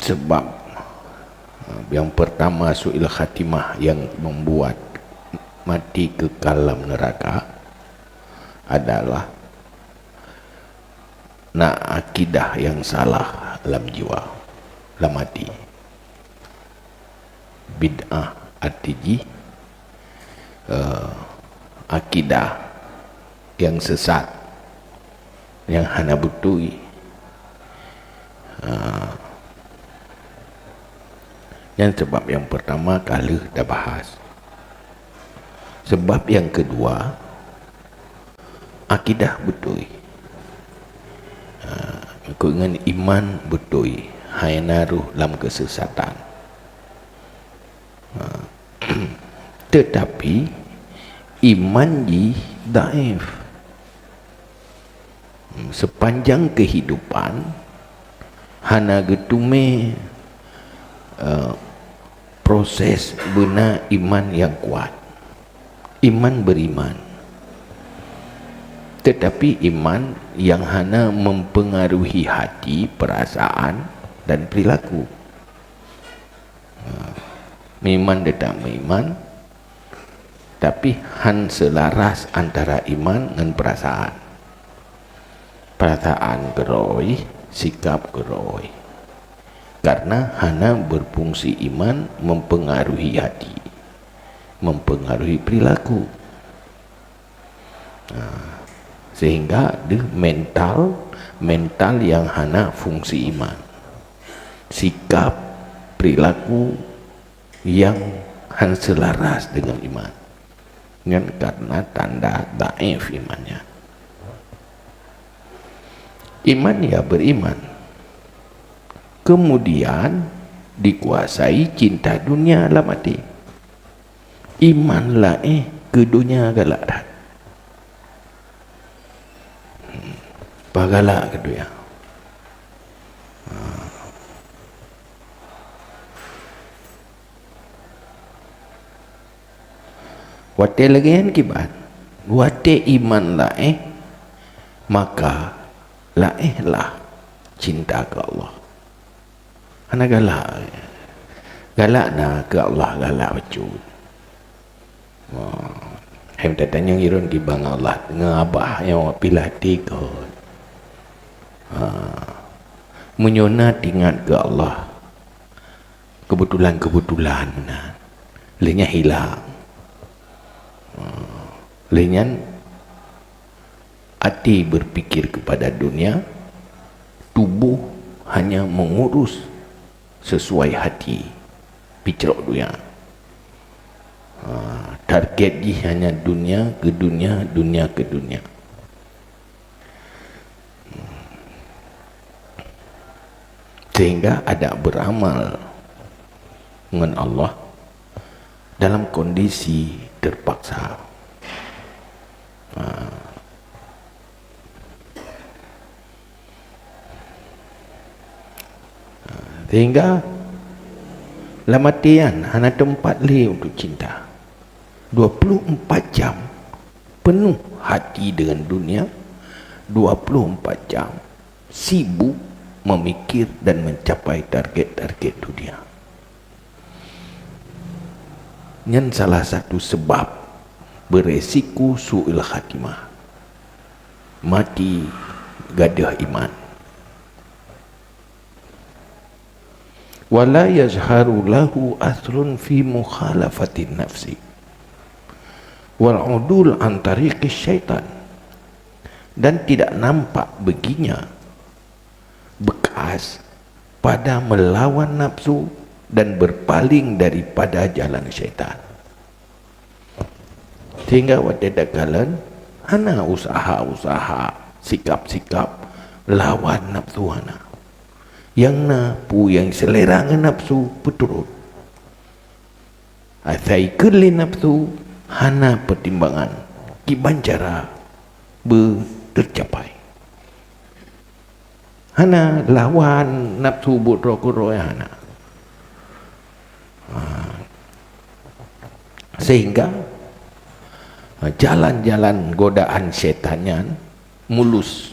Sebab yang pertama su'il khatimah yang membuat mati ke dalam neraka adalah nak akidah yang salah dalam jiwa, dalam hati. Bid'ah artinya akidah yang sesat, yang hana butui. Yang sebab yang pertama kali dah bahas. Sebab yang kedua, akidah betul. Ikut dengan iman betul. Hai naruh dalam kesesatan. Tetapi iman ji daif. Sepanjang kehidupan hana getume proses benar iman yang kuat. Iman beriman, tetapi iman yang hanya mempengaruhi hati, perasaan dan perilaku. Iman tetap iman, tapi han selaras antara iman dengan perasaan. Perasaan geroi, sikap geroi. Karena hanya berfungsi iman mempengaruhi hati, mempengaruhi perilaku, sehingga dia mental yang hanya fungsi iman, sikap perilaku yang hanya selaras dengan iman, karena tanda dhaif imannya. Iman ya beriman, kemudian dikuasai cinta dunia lah mati. Iman lah ke dunia galak dah. Pagalak ke dunia. Wate lagi yang kibat. Wate iman lah maka lah cinta ke Allah. Anak galak na ke Allah, galak wajud. Hem tanya irun di bang Allah ngabah yang pilah tiga. Menyona ingat ke Allah. Kebetulan lenya hilang. Lenyan hati berpikir kepada dunia, tubuh hanya mengurus sesuai hati picrok dunia. Target dia hanya dunia ke dunia, dunia ke dunia. Sehingga ada beramal dengan Allah dalam kondisi terpaksa. Sehingga lamatian hanya tempat li untuk cinta. 24 jam penuh hati dengan dunia, 24 jam sibuk memikir dan mencapai target-target dunia. Yang salah satu sebab beresiko su'il khatimah, mati gadah iman. Wala yazharu lahu athrun fi mukhalafatin nafsi wal udul an tariqis syaitan, dan tidak nampak baginya bekas pada melawan nafsu dan berpaling daripada jalan syaitan. Sehingga pada dakalan hana usaha-usaha, sikap-sikap lawan nafsu hana. Yang napu yang selera dengan nafsu peturut. Athaikul nafsu hana pertimbangan kiban cara tercapai. Hana lawan nafsu budro-kuro hana. Sehingga jalan-jalan godaan setannya mulus,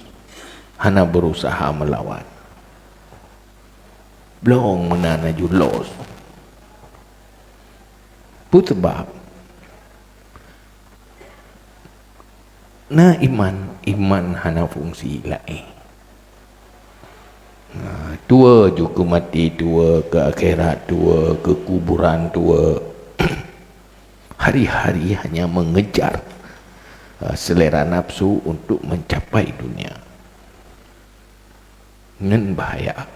hana berusaha melawan. belum menana julos. Pu sebab na iman hana fungsi lain. Tua juga mati, tua ke akhirat, tua ke kuburan, tua hari-hari hanya mengejar selera nafsu untuk mencapai dunia. Dengan bahaya.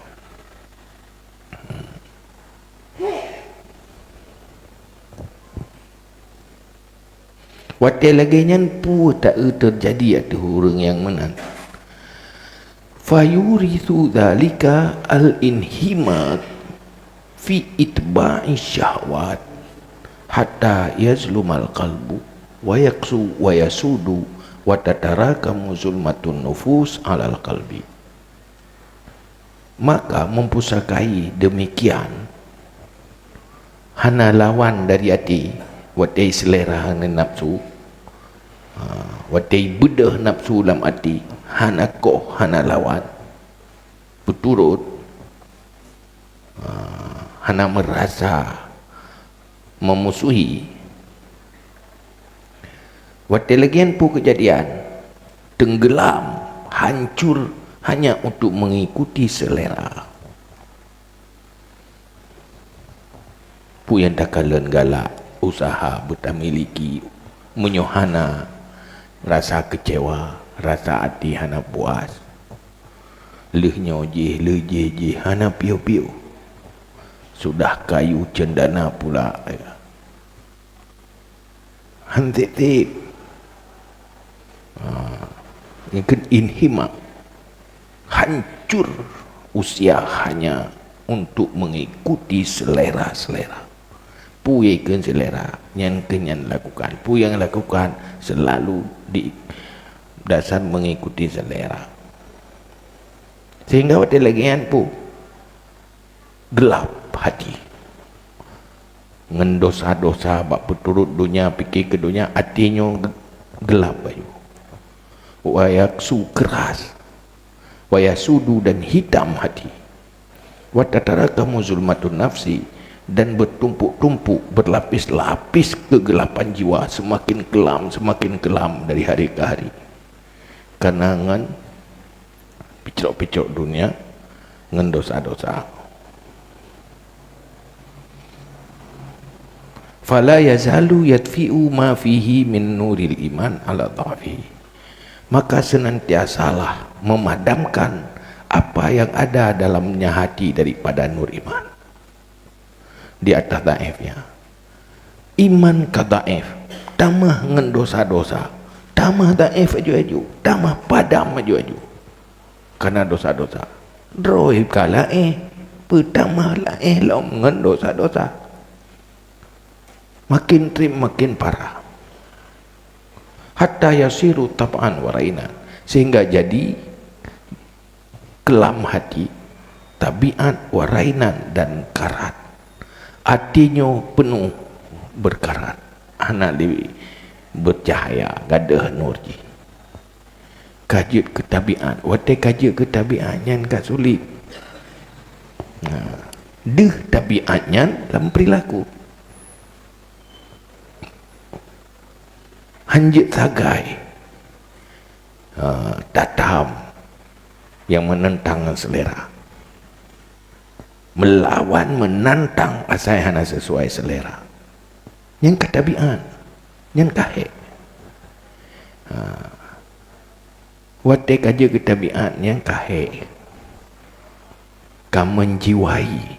Watai lagi nyan pu tak terjadi ada orang yang menang. Fayurithu dhalika al-inhimak fi itba'i syahwat hatta yazlumal qalbu wa yaksu wa yasudu wa tatarakamu zulmatun nufus alal qalbi. Maka mempusakai demikian hana lawan dari hati, watai selera dengan nafsu, watai bedah nafsu dalam hati, hana koh, hana lawan berturut, hana merasa memusuhi. Watai lagian pu kejadian tenggelam, hancur hanya untuk mengikuti selera. Pu yang tak kalen galak usaha bertamiliki menyohana rasa kecewa, rasa hati hana puas, lehnya je hana piu-piu, sudah kayu cendana pula hantip yang inhimak, hancur usia hanya untuk mengikuti selera-selera. Pu yang selera yang kenyan lakukan, pu yang lakukan selalu di dasar mengikuti selera, sehingga waktu lagian pu gelap hati, ngendosa-dosa bak berturut dunia, fikir ke dunia, hatinya gelap bayu, wayaksu keras, wayasudu dan hitam hati, watatarakamu zulmatun nafsi, dan bertumpuk-tumpuk, berlapis-lapis kegelapan jiwa, semakin kelam dari hari ke hari. Kenangan picok-picok dunia, dengan dosa-dosa. Fala yazalu yadfi'u ma fihi min nuril iman ala dhafi. Maka senantiasalah memadamkan apa yang ada dalamnya hati daripada nur iman. Di atas daifnya iman ke daif, tamah dengan dosa-dosa, tamah daif aju-aju, tamah padam aju-aju karena dosa-dosa. Droib kala pertama lah lom dengan dosa-dosa, makin trim makin parah, hatta yasiru tab'an waraina, sehingga jadi kelam hati, tabiat warainan dan karat. Hatinya penuh berkarat, anak lebih bercahaya, gadah nurji. Kajut ke tabiat, watai kajut ke tabiatnya enggak sulit. Deh tabiatnya dalam perilaku. Hanjit sagai, tatam yang menentang selera, melawan, menantang asal hana sesuai selera, yang katabian, yang kahek. Watai kaja ketabian yang kahek, kam menjiwai,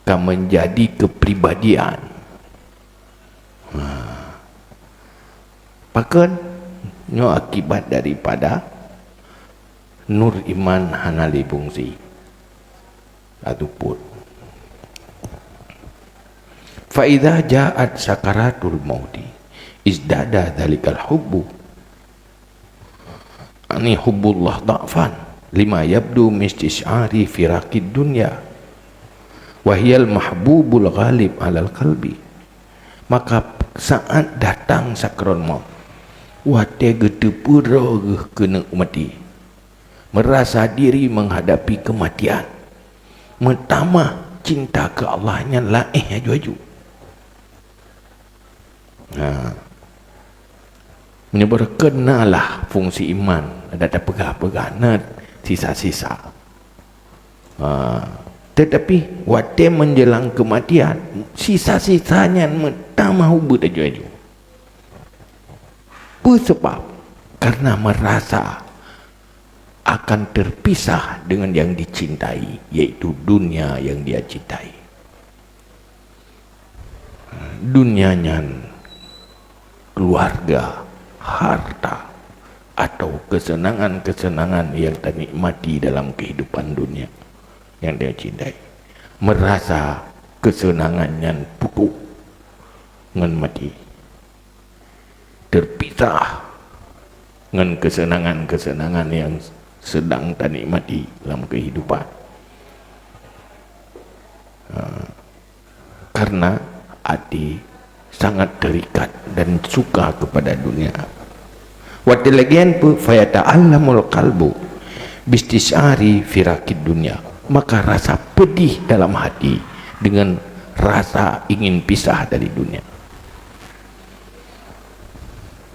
kam menjadi kepribadian. Pakan nyo akibat daripada nur iman hana fungsi. Ataupun faidha ja'at sakaratul mauti izdada dhalikal hubbu ani hubbullah da'fan lima yabdu mistisyari firaqid dunya wahyal mahbubul ghalib alal qalbi. Maka saat datang sakron maut, wate getepura kena mati, merasa diri menghadapi kematian, Pertama cinta ke Allah yang lain aju-aju. Menyebut kenalah fungsi iman. Ada pegah-pegah sisa-sisa. Tetapi waktu menjelang kematian, sisa-sisanya pertama hubut aju-aju. Sebab karena merasa akan terpisah dengan yang dicintai, yaitu dunia yang dia cintai. Dunianya, keluarga, harta, atau kesenangan-kesenangan yang ternikmati dalam kehidupan dunia yang dia cintai. Merasa kesenangannya pupuk dengan mati. Terpisah dengan kesenangan-kesenangan yang sedang tak nikmati dalam kehidupan. Karena hati sangat terikat dan suka kepada dunia. Waktu lagian pun fayata'allamul qalbu bistisyari firakid dunia. Maka rasa pedih dalam hati dengan rasa ingin pisah dari dunia.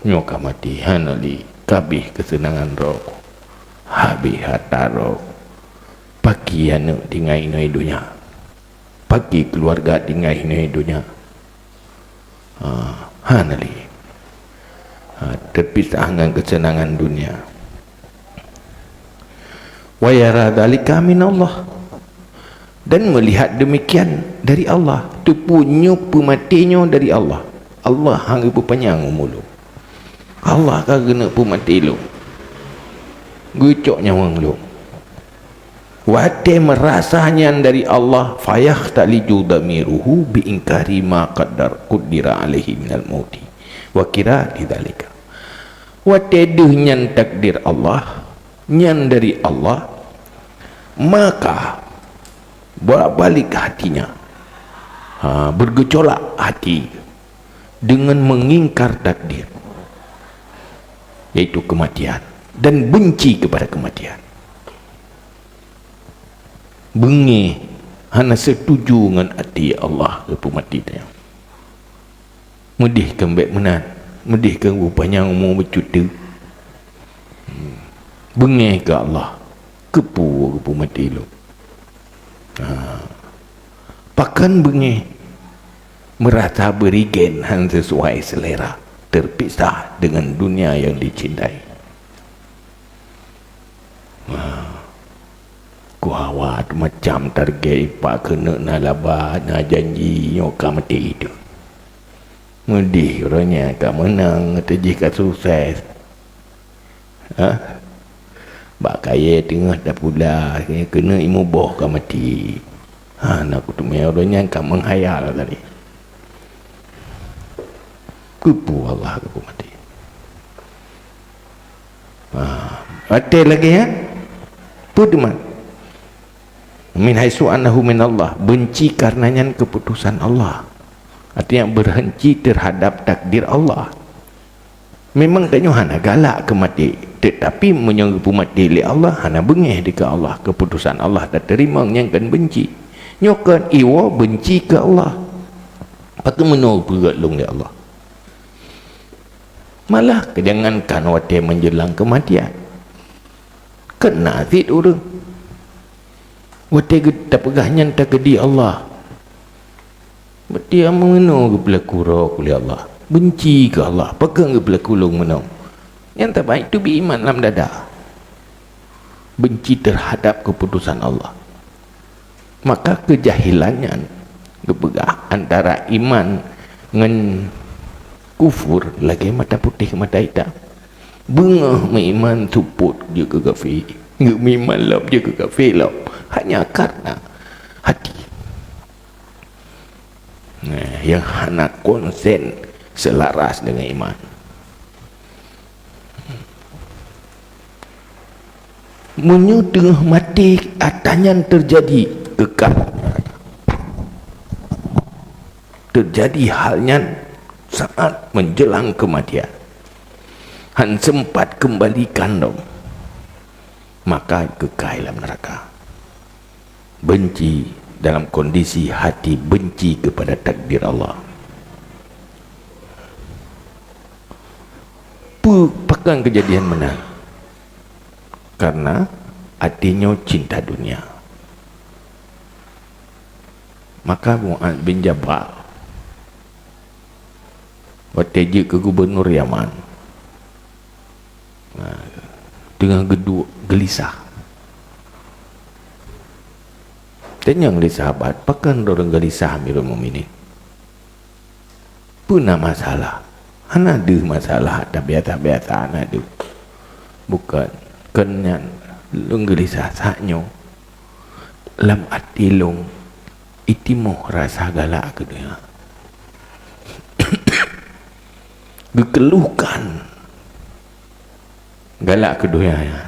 Nyoka mati hanali kabih kesenangan roh, habis harta roh, pagi anak tinggal inai dunia, pagi keluarga tinggal inai dunia. Hanali terpisah dengan kesenangan dunia. Wa yara dzalika min Allah, dan melihat demikian dari Allah. Tu punya pematinya dari Allah. Allah hang berpenyang mulu. Allah kagena pemati lu. Gucok nyawang lu. Wate merasanya dari Allah, fayakhtalidu damiruhu bi inkari ma qaddira alaihi minal mauti wa kira lidzalika. Wate duhnyan takdir Allah, nyan dari Allah, maka bolak-balik hatinya, bergejolak hati dengan mengingkar takdir, yaitu kematian, dan benci kepada kematian. Bengi hana setuju dengan hati Allah ke mati dia. Medih kembek menat, medih ke rupanya umur bercuti. Bengi ke Allah, kepu ke mati lu. Pakan bengi merasa berigen han sesuai selera, terpisah dengan dunia yang dicintai. Kuawat macam target pak kena nalaba na janji nyoka mati itu. Medih orangnya kak menang terjih kat sukses. Bak kaya tengah dah pula kena imu boh kak mati. Nak kutumai orangnya kak menghayal tadi. Kupu Allah aku mati. Ada lagi ya? Pudeman. Min haitsu annahu min Allah, benci karenanya keputusan Allah. Artinya berhenti terhadap takdir Allah. Memang tanya hana galak ke mati, tetapi menyanggup mati li Allah hana bengih dekat Allah, keputusan Allah tak terima nyangkan benci. Nyokan iwa benci ke Allah. Pakai menol berat long ya Allah. Malah kejangankan waktu menjelang kematian. Kena zid orang. Waktu kita pegahnya tak di Allah. Dia mengenal ke pelaku roh oleh Allah. Benci ke Allah. Pegang ke pelaku long menang. Yang terbaik itu beriman dalam dada. Benci terhadap keputusan Allah. Maka kejahilannya kepegah antara iman dengan kufur lagi mata putih mata hitam. Bengah iman tuput je ke kafir. Iman lap je ke kafir lap. Hanya karena hati yang hana konsen selaras dengan iman. Munyu tengah mati atanya terjadi kekal, terjadi halnya saat menjelang kematian. Han sempat kembalikan dong, maka kekal dalam neraka. benci dalam kondisi hati benci kepada takdir Allah. Pegang kejadian mana? Karena hatinya cinta dunia. Maka Mu'adz bin Jabal berteji ke gubernur Yaman, dengan gelisah. Tanya oleh sahabat, pakan orang gelisah Amirul Mukminin? Puna masalah. Ana ada masalah, tak biasa-biasa ana ada. Bukan kenyan long gelisah saknyo. Lam hati long itimoh rasa galak ke dunia. Gekeluhkan galak ke dunia ya.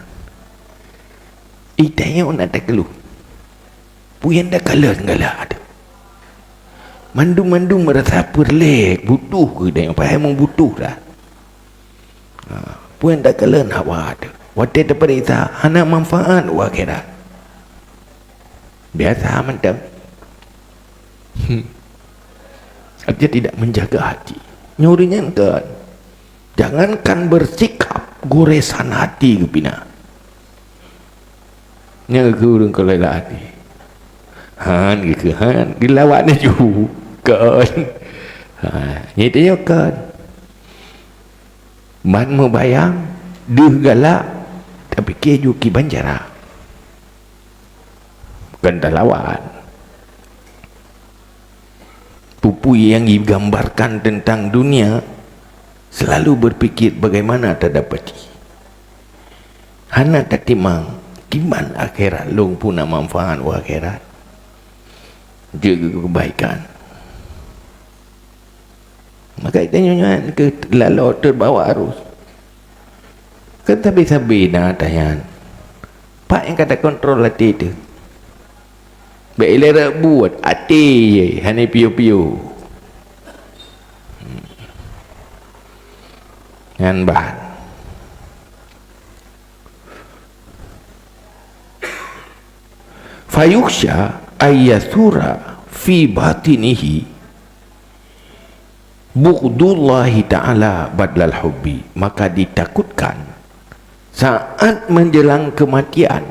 Itanya nak tak keluh. Puyan dah kalah galak ada. Mandu-mandu merasa perlek, butuh ke dia, faham butuh dah. Puyan dah kalah nak ada. Waktu dapat itu, hana manfaat wakira. Biasa mantap. Dia tidak menjaga hati. Nyurinya kan. Jangankan bersikap goresan hati ke pina. Nya kurang kelailah hati. Han gitu han dilawaknya juga kan. Nyatanya kan. Man mau bayang deh galak tapi keju ki banjara. Bukan lawan. Pupui yang digambarkan tentang dunia selalu berpikir bagaimana terdapati. Hana tak timang gimana akhirat long pun nak manfaat wa akhirat. Jaga kebaikan. Maka tanya ke lalu terbawa arus. Kata bisa-bisa nak tanya. Pak yang kata kontrol hati itu. Baiklah buat hati je, hanya piu-piu. Ngan bahan. Fayuksha ayyathura fi batinihi bughdullahi ta'ala badlal hubbi. Maka ditakutkan saat menjelang kematian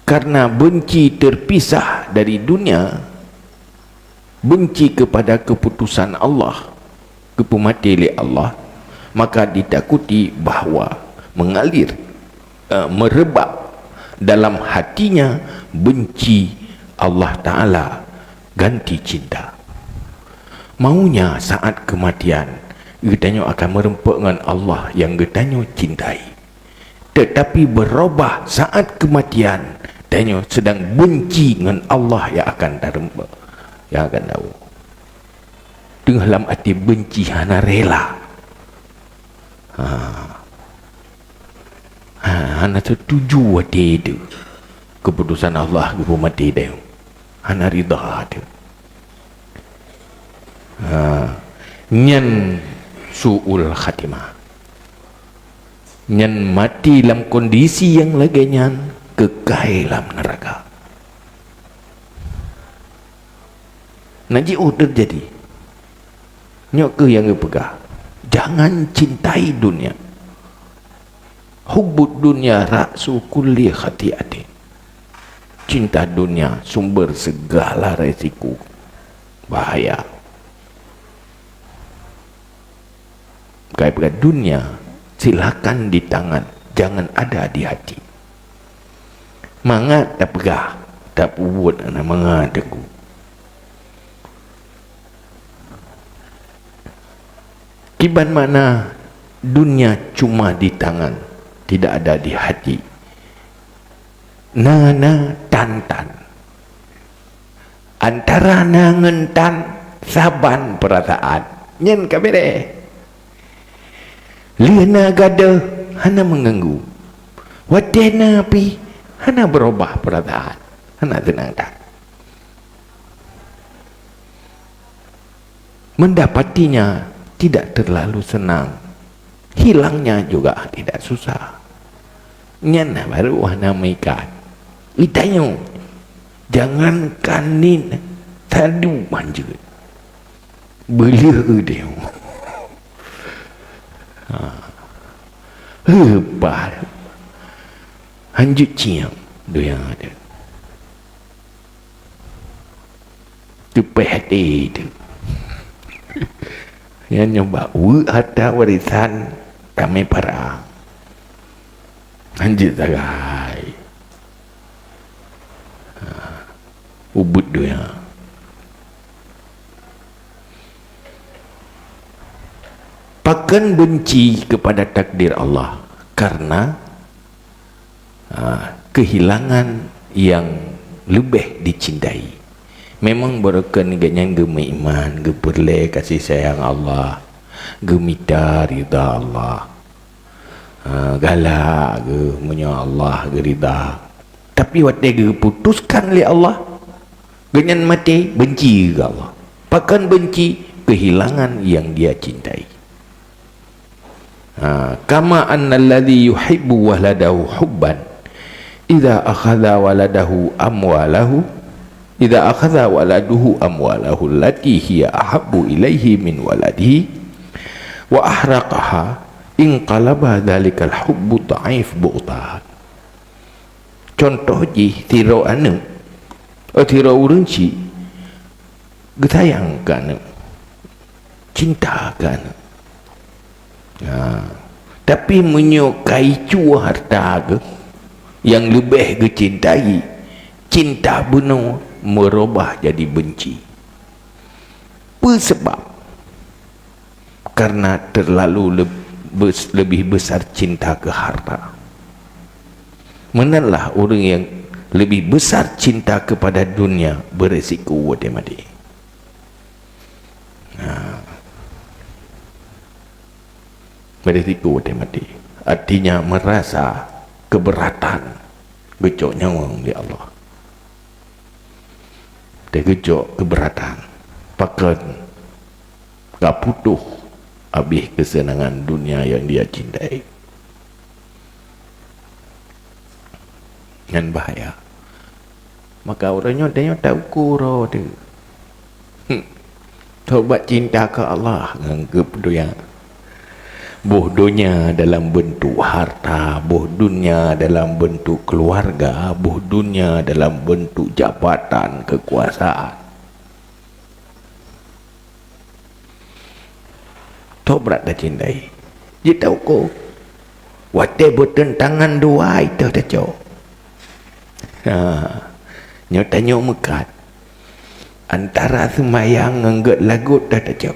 karena benci terpisah dari dunia, benci kepada keputusan Allah, kepematian Allah, maka ditakuti bahawa mengalir merebak dalam hatinya benci Allah Ta'ala ganti cinta. Maunya saat kematian getanya akan merempuk dengan Allah yang getanya cintai, tetapi berubah saat kematian tanya sedang benci dengan Allah yang akan terempuk, yang akan tahu dengan dalam hati benci hana rela. Hana setuju hati itu keputusan Allah ke mati dia, hana rida dia. Nyan su'ul khatimah, nyan mati dalam kondisi yang lagi nyan kekal dalam neraka. Naji'u terjadi nyok ke yang pegang. Jangan cintai dunia. Hubbud dunia ra'su kulli khati'atin. Cinta dunia sumber segala resiko bahaya. Kaya dunia silakan di tangan, jangan ada di hati. Mangat tak pegah, tak buat anak mangat aku. Kiban mana dunia cuma di tangan, tidak ada di hati. Nana tantan antara nangentan saban perasaan nyen kabere liana gada hana mengganggu wadena api hana berubah perasaan, hana tenang tak. Mendapatinya tidak terlalu senang, hilangnya juga tidak susah. Nyana baru hana meikat. Itanya jangankan ni tadu manja belia dia hebat hanjut ciam dia yang ada tupai hati tu yang nyoba harta warisan kami para hanjut tagai ubud dia pakan benci kepada takdir Allah karena kehilangan yang lebih dicintai. Memang berken ganyan gemi iman, geperle kasih sayang Allah, gemita rida Allah, galak ge munya Allah gerida. Tapi waktu ge putuskan oleh Allah, ganyan mati benci ke Allah. Pakan benci kehilangan yang dia cintai. Kama anna alladhi yuhibbu waladahu hubban idza akhadha waladahu amwalahu idza akhadha waladuhu amwalahu allati hiya ahabbu ilaihi min waladihi wa ahraqaha inqalaba dhalikal hubbu dha'if bu'tan. Contoh ji tiro anu tiro urunci getayang kan cinta kan tapi menyukai cua harta ke yang lebih kecintai, cinta benar merubah jadi benci. Sebab karena terlalu lebih besar cinta ke harta. Menalah orang yang lebih besar cinta kepada dunia beresiko wademadi. Beresiko wademadi. Artinya merasa keberatan gejok nyawang di Allah. Dia gejok keberatan pakan gak putuh habis kesenangan dunia yang dia cintai. Dengan bahaya. Maka orangnya dia tak ukur dia. Tobat cinta ke Allah nganggap dia bodohnya dalam bentuk harta, bodohnya dalam bentuk keluarga, bodohnya dalam bentuk jabatan, kekuasaan. Tobat dah cintai. Dia tahu ko. Wate bertentangan dua itu dah jauh. Nyatanya mekat. Antara semayang nganggut lagut dah jauh.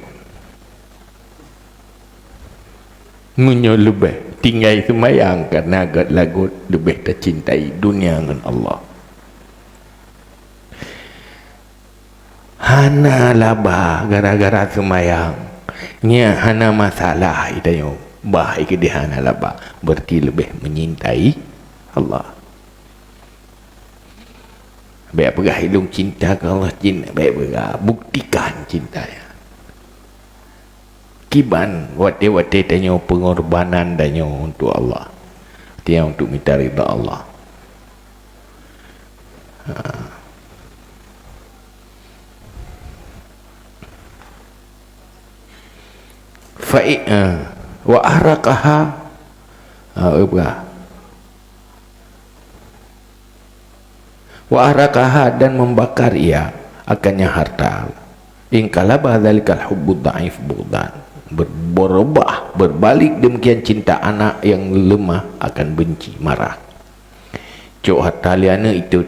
Munyo lebih tinggal semayang karena agak lagut lebih tercintai dunia dengan Allah. Hana laba gara-gara semayang nya hana masalah itayo baik ke dia hana laba berarti lebih menyintai Allah. Baik pegah hidung cinta ke Allah, cinta baik pegah buktikan cintanya. Kiban wate-wate tanya pengorbanan tanya untuk Allah, dia untuk minta ridha Allah. Wa ahraqaha wa ahraqaha dan membakar ia akannya harta. In kalaba dzalikal hubbu dhaif bughdan, berubah berbalik demikian cinta anak yang lemah akan benci marah. Cok harta liana itu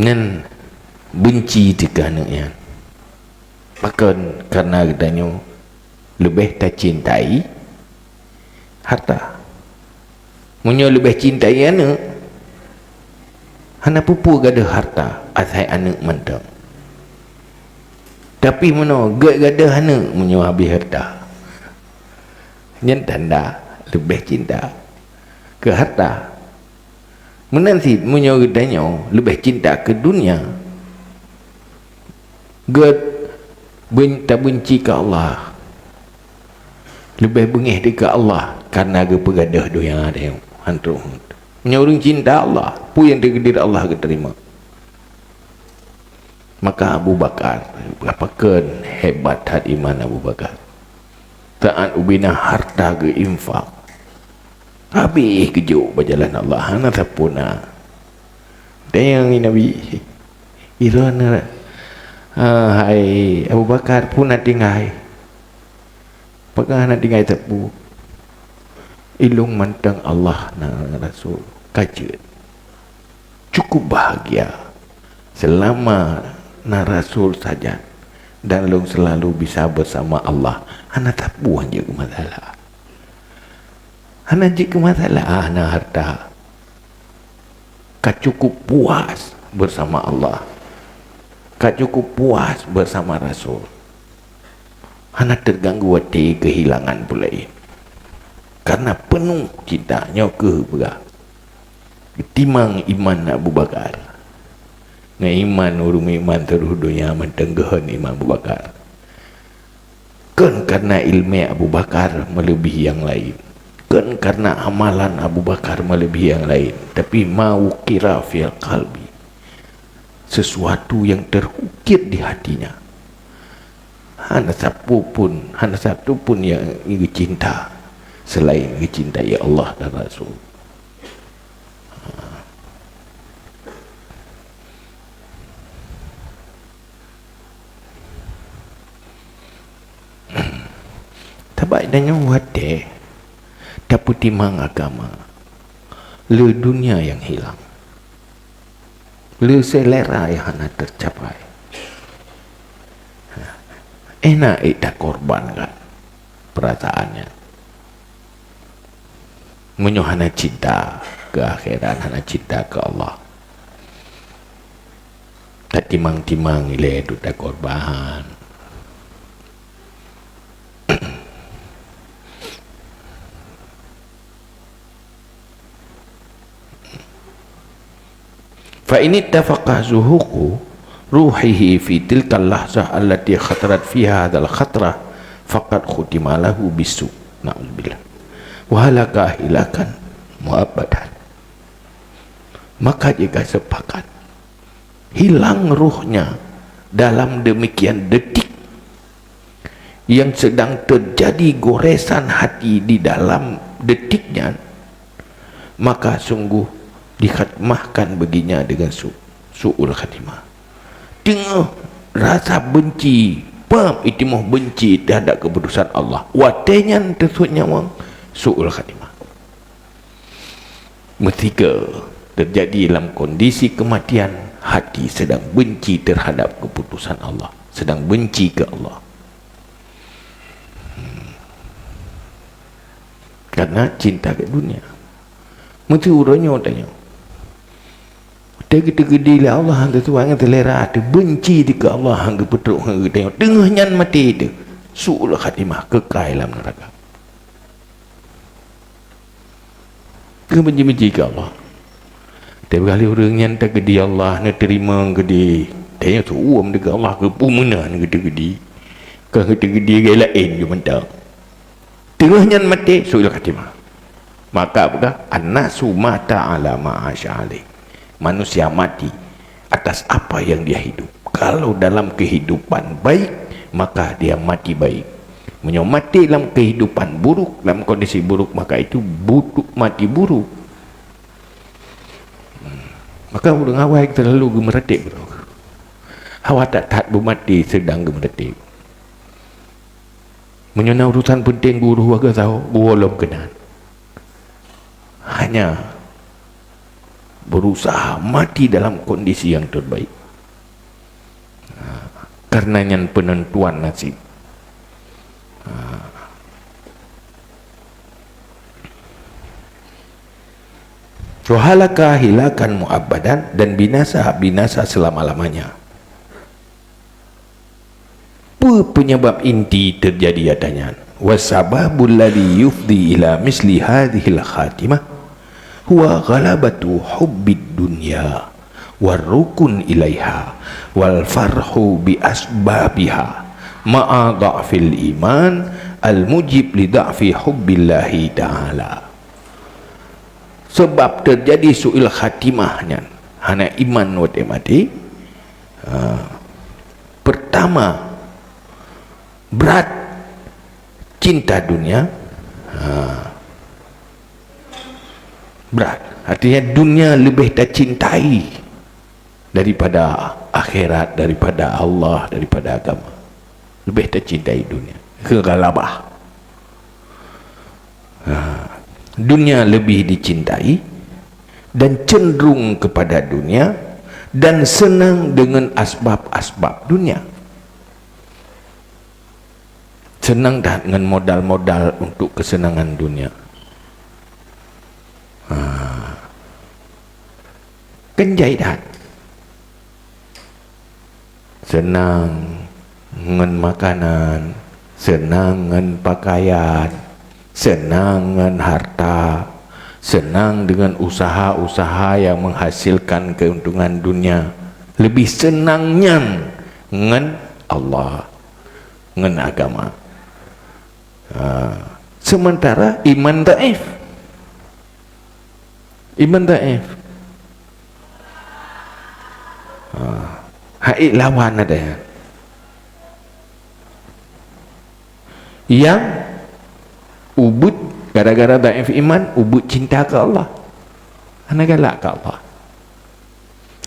nan benci tekannya bahkan karena adanya lebih tak cintai harta. Munyo lebih cintai anak hana pupu gada harta asai anak mentang. Tapi mana gada hana munyo habis harta. Nyen tanda lebih cinta ke harta. Menanti munyo gadanya lebih cinta ke dunia. Tak benci ke Allah. Lebih bengih dekat Allah karena ke pegadah do yang ada yang hantu. Orang cinta Allah, apa yang dikedir Allah ke terima. Maka Abu Bakar, apakan hebat hati iman Abu Bakar. Taat ubina harta ke infak. Habis kejuk berjalan Allah. Hana tapuna. Dan yang Nabi irana hai Abu Bakar pun nak tinggal. Pakai nak tinggal tepu. Ilung mantang Allah na Rasul kajet. Cukup bahagia selama na Rasul saja dan long selalu bisa bersama Allah. Hana tak buang je ke masalah. Hana je ke masalah hana harta. Kau cukup puas bersama Allah. Kau cukup puas bersama Rasul. Hana terganggu hati kehilangan pula ini. Karena penuh cintanya ke berat. Timang iman Abu Bakar. Dengan iman urung iman terus dunia mentenggahan iman Abu Bakar. Kan karena ilmu Abu Bakar melebihi yang lain. Kan karena amalan Abu Bakar melebihi yang lain. Tapi mau kira fil qalbi. Sesuatu yang terukir di hatinya. Hana satu pun yang ingin cinta selain mencintai Allah dan Rasul. Tabai danya wate dapat timang agama le dunia yang hilang, le selera yang hana tercapai. Enak tak korbankan perasaannya. Hana cinta ke akhirat, hana cinta ke Allah. Tak timang-timang ile itu tak korban. Fa ini tafaqah zuhuku ruhihi fi tilka lahzah allati khatarat fiha hadzal khatrah faqad khutima lahu bisu. Na'udzubillah. Wahalaka hilakan muabbadan. Maka jika sepakat hilang ruhnya dalam demikian detik yang sedang terjadi goresan hati di dalam detiknya, maka sungguh dikhatmahkan baginya dengan su'ul khatimah. Tengah rasa benci, itimah benci terhadap keputusan Allah. Watenya tersudnya wang su'ul khatimah. Ketika terjadi dalam kondisi kematian, hati sedang benci terhadap keputusan Allah, sedang benci ke Allah. Karena cinta ke dunia. Mesti uranya tanya. Kita gede lah Allah hang tu hang telera tu benci ke Allah hang petruk hang tengok tengahnya mati tu su'ul khatimah, kekal dalam neraka. Ke benci ke Allah. Tapi kali orang yang tak gede Allah nak terima gede. Tanya tu uam dekat Allah ke pumenan gede-gede. Ke gede-gede gaya lain je mentang. Tengahnya mati su'ul khatimah. Maka apakah? An-nasu mata ala ma'asya alaih. Manusia mati atas apa yang dia hidup. Kalau dalam kehidupan baik, maka dia mati baik. Mati dalam kehidupan buruk, dalam kondisi buruk, maka itu mati buruk. Maka orang awal terlalu gemeretik. Awak tak bermati sedang gemeretik. Menyana urusan penting guru agak tahu, belum kenal. Hanya berusaha mati dalam kondisi yang terbaik. Karenanya penentuan nasib. Wahalaka hilakan mu'abbadan, dan binasa selama-lamanya. Penyebab inti terjadi adanya. Wasababul ladhi yufdi ila misli hadhil khatimah huwa ghalabatu hubbid dunya warrukun ilaiha wal farhu bi asbabiha ma'a dha'fil iman al mujib li dha'fi hubbillahi ta'ala. sebab terjadi su'il khatimahnya hana iman wate mati. Pertama, berat cinta dunia. Berat, artinya dunia lebih tercintai daripada akhirat, daripada Allah, daripada agama. Lebih tercintai dunia, kegalabah. Dunia lebih dicintai dan cenderung kepada dunia dan senang dengan asbab-asbab dunia. Senang dah dengan modal-modal untuk kesenangan dunia. Kenjaitan, senang dengan makanan, senang dengan pakaian, senang dengan harta, senang dengan usaha-usaha yang menghasilkan keuntungan dunia. Lebih senangnya dengan Allah, dengan agama. Sementara iman dhaif, haid lawan ada yang ubud gara-gara dhaif iman, ubud cinta ke Allah, anak galak ke Allah.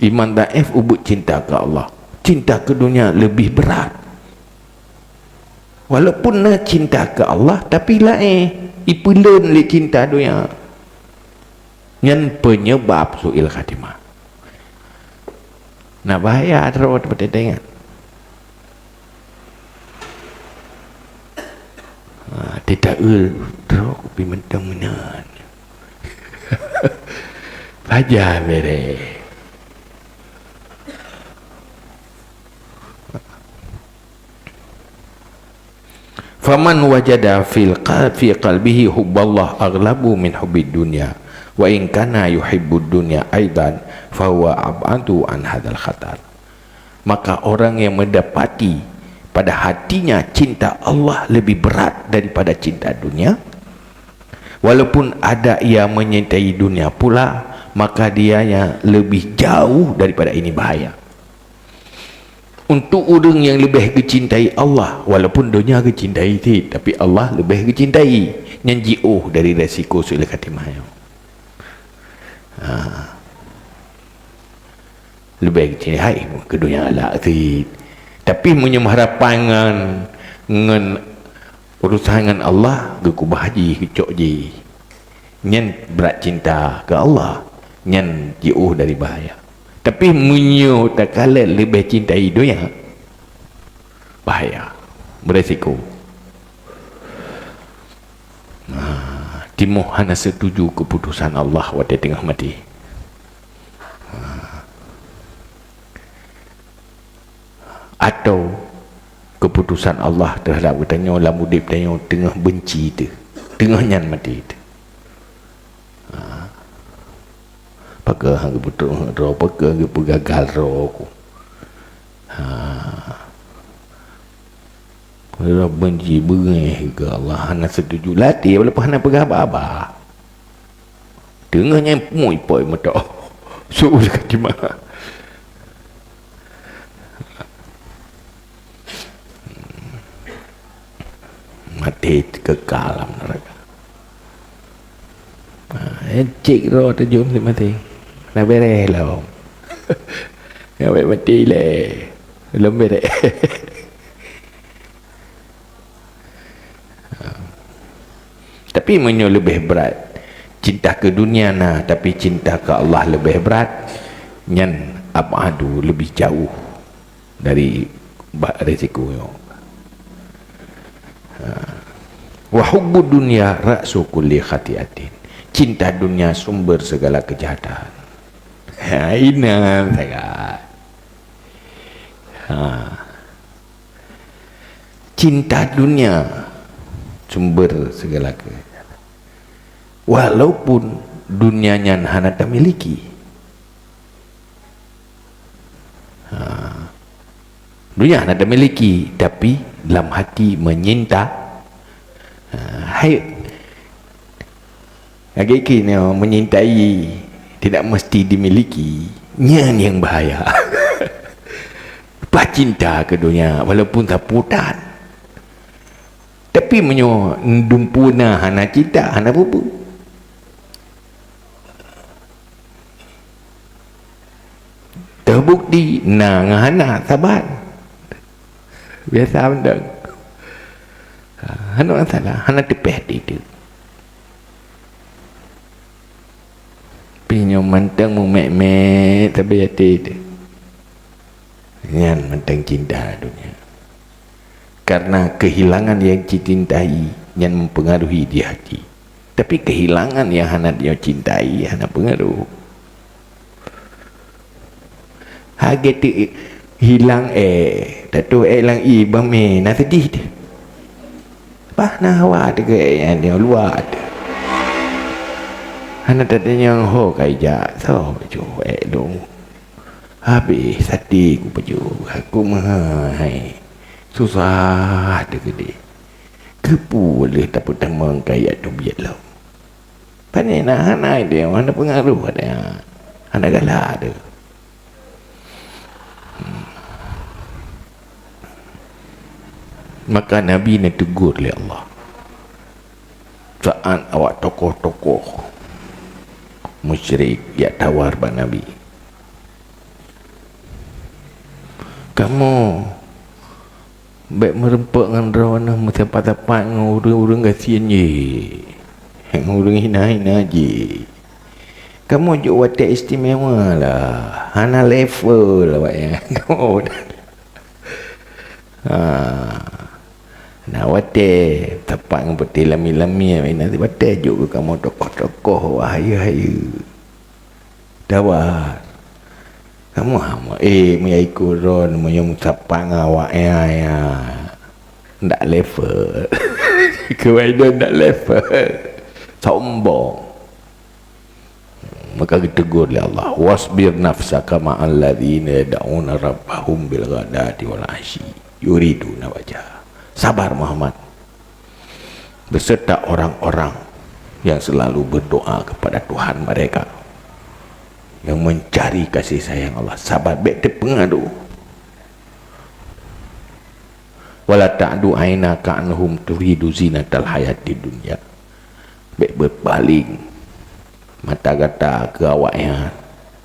Iman dhaif, ubud cinta ke Allah, cinta ke dunia lebih berat. Walaupun nak cinta ke Allah tapi ipulen li cinta dunia, yang penyebab su'il khatimah. Nak bahaya terus berdengan. Tidak terus kopi mentang menan. Fajar bere. Faman wajada fi qalbihi hubballah aghlabu min hubbid dunya wa in kana yuhibbud dunya aidan fahuwa ab'adu an hadzal khatar. Maka orang yang mendapati pada hatinya cinta Allah lebih berat daripada cinta dunia, walaupun ada ia menyintai dunia pula, maka dia yang lebih jauh daripada ini bahaya. Untuk orang yang lebih kecintai Allah, walaupun dunia kecintai itu, tapi Allah lebih kecintai, yang jauh dari resiko su'il khatimah. Lebih kecintai ke dunia Allah itu, tapi menyembah harapan dengan urusan dengan Allah, ke kubah haji, ke cok je, yang berat cinta ke Allah, yang jauh dari bahaya. Tapi menyo tak kala lebih cintai dunia, bahaya, beresiko. Timuh hana setuju keputusan Allah waktu tengah mati. Atau keputusan Allah terhadap katanya lamu dip tanya tengah benci itu, tengah nyan mati itu. Pakai hang betul ro pakai gagal ro aku. Kalau benci bengeh ke Allah, hana setuju latih walaupun hana pegang apa-apa. Tengahnya poi mata. Suruh dekat mana? Mati kekal dalam neraka. Cik ro terjun si mati. Nak beres lah. Nak mati lah. Belum beres. Tapi menyo lebih berat. Cinta ke dunia nah, tapi cinta ke Allah lebih berat. Nyan abadu lebih jauh dari risiko. Wa hubbud dunya ra'su kulli khati'atin. Cinta dunia sumber segala kejahatan. Ina saya. Cinta dunia sumber segala kejahatan. Walaupun dunianya hana tak miliki. Dunia hana tak miliki, tapi dalam hati menyinta. Hakikatnya menyintai tidak mesti dimiliki. Nyan yang bahaya. Bah cinta ke dunia walaupun tak putan. Tapi menyo dumpuna hana cinta hana bubu. Terbukti nang hana sabar. Biasa benda. Hana salah, hana tepeh itu. Pinyo mantang mu mek-mek tapi hati itu. Yang mantang cinta dunia. Karena kehilangan yang dicintai yang mempengaruhi di hati. Tapi kehilangan yang hana dia cintai hana pengaruh. Harga tu hilang tahu hilang bame na sedih dia. Bah na hawa tu ke yang dia luar tu. Hana tadanya ho kai ja so jo dong. Habis hati ku baju aku mahai. Susah tu gede. Kepu boleh tak pertama kaya tu biar lah. Pandai nak hana dia mana pengaruh ada. Hana galak tu. Maka Nabi ni tegur oleh Allah. Saat awak tokoh-tokoh musyrik ya tawar bang Nabi, kamu baik merempak dengan rawana mencapat-capat dengan orang-orang kasihan je, dengan orang hina-hina je. Kamu juga watak istimewa lah, hana level lah ya. Kamu nak watak tapak dengan peti lami-lami nanti watak juga kamu tokoh-tokoh wahaya-haya dawar. Kamu hama maya ikut ron maya musapang awak ya ndak level. Kewaidan ndak level, sombong. Maka ditegur oleh Allah, wasbir nafsaka ma'al ladzina yad'una rabbahum bil ghadati wal 'ashyi yuriduna wajha. Sabar Muhammad beserta orang-orang yang selalu berdoa kepada Tuhan mereka, yang mencari kasih sayang Allah. Sabar, baik terpengaruh. Wala ta'du ainaka anhum turidu zinatal hayati dunya. Baik berpaling mata kata ke awaknya,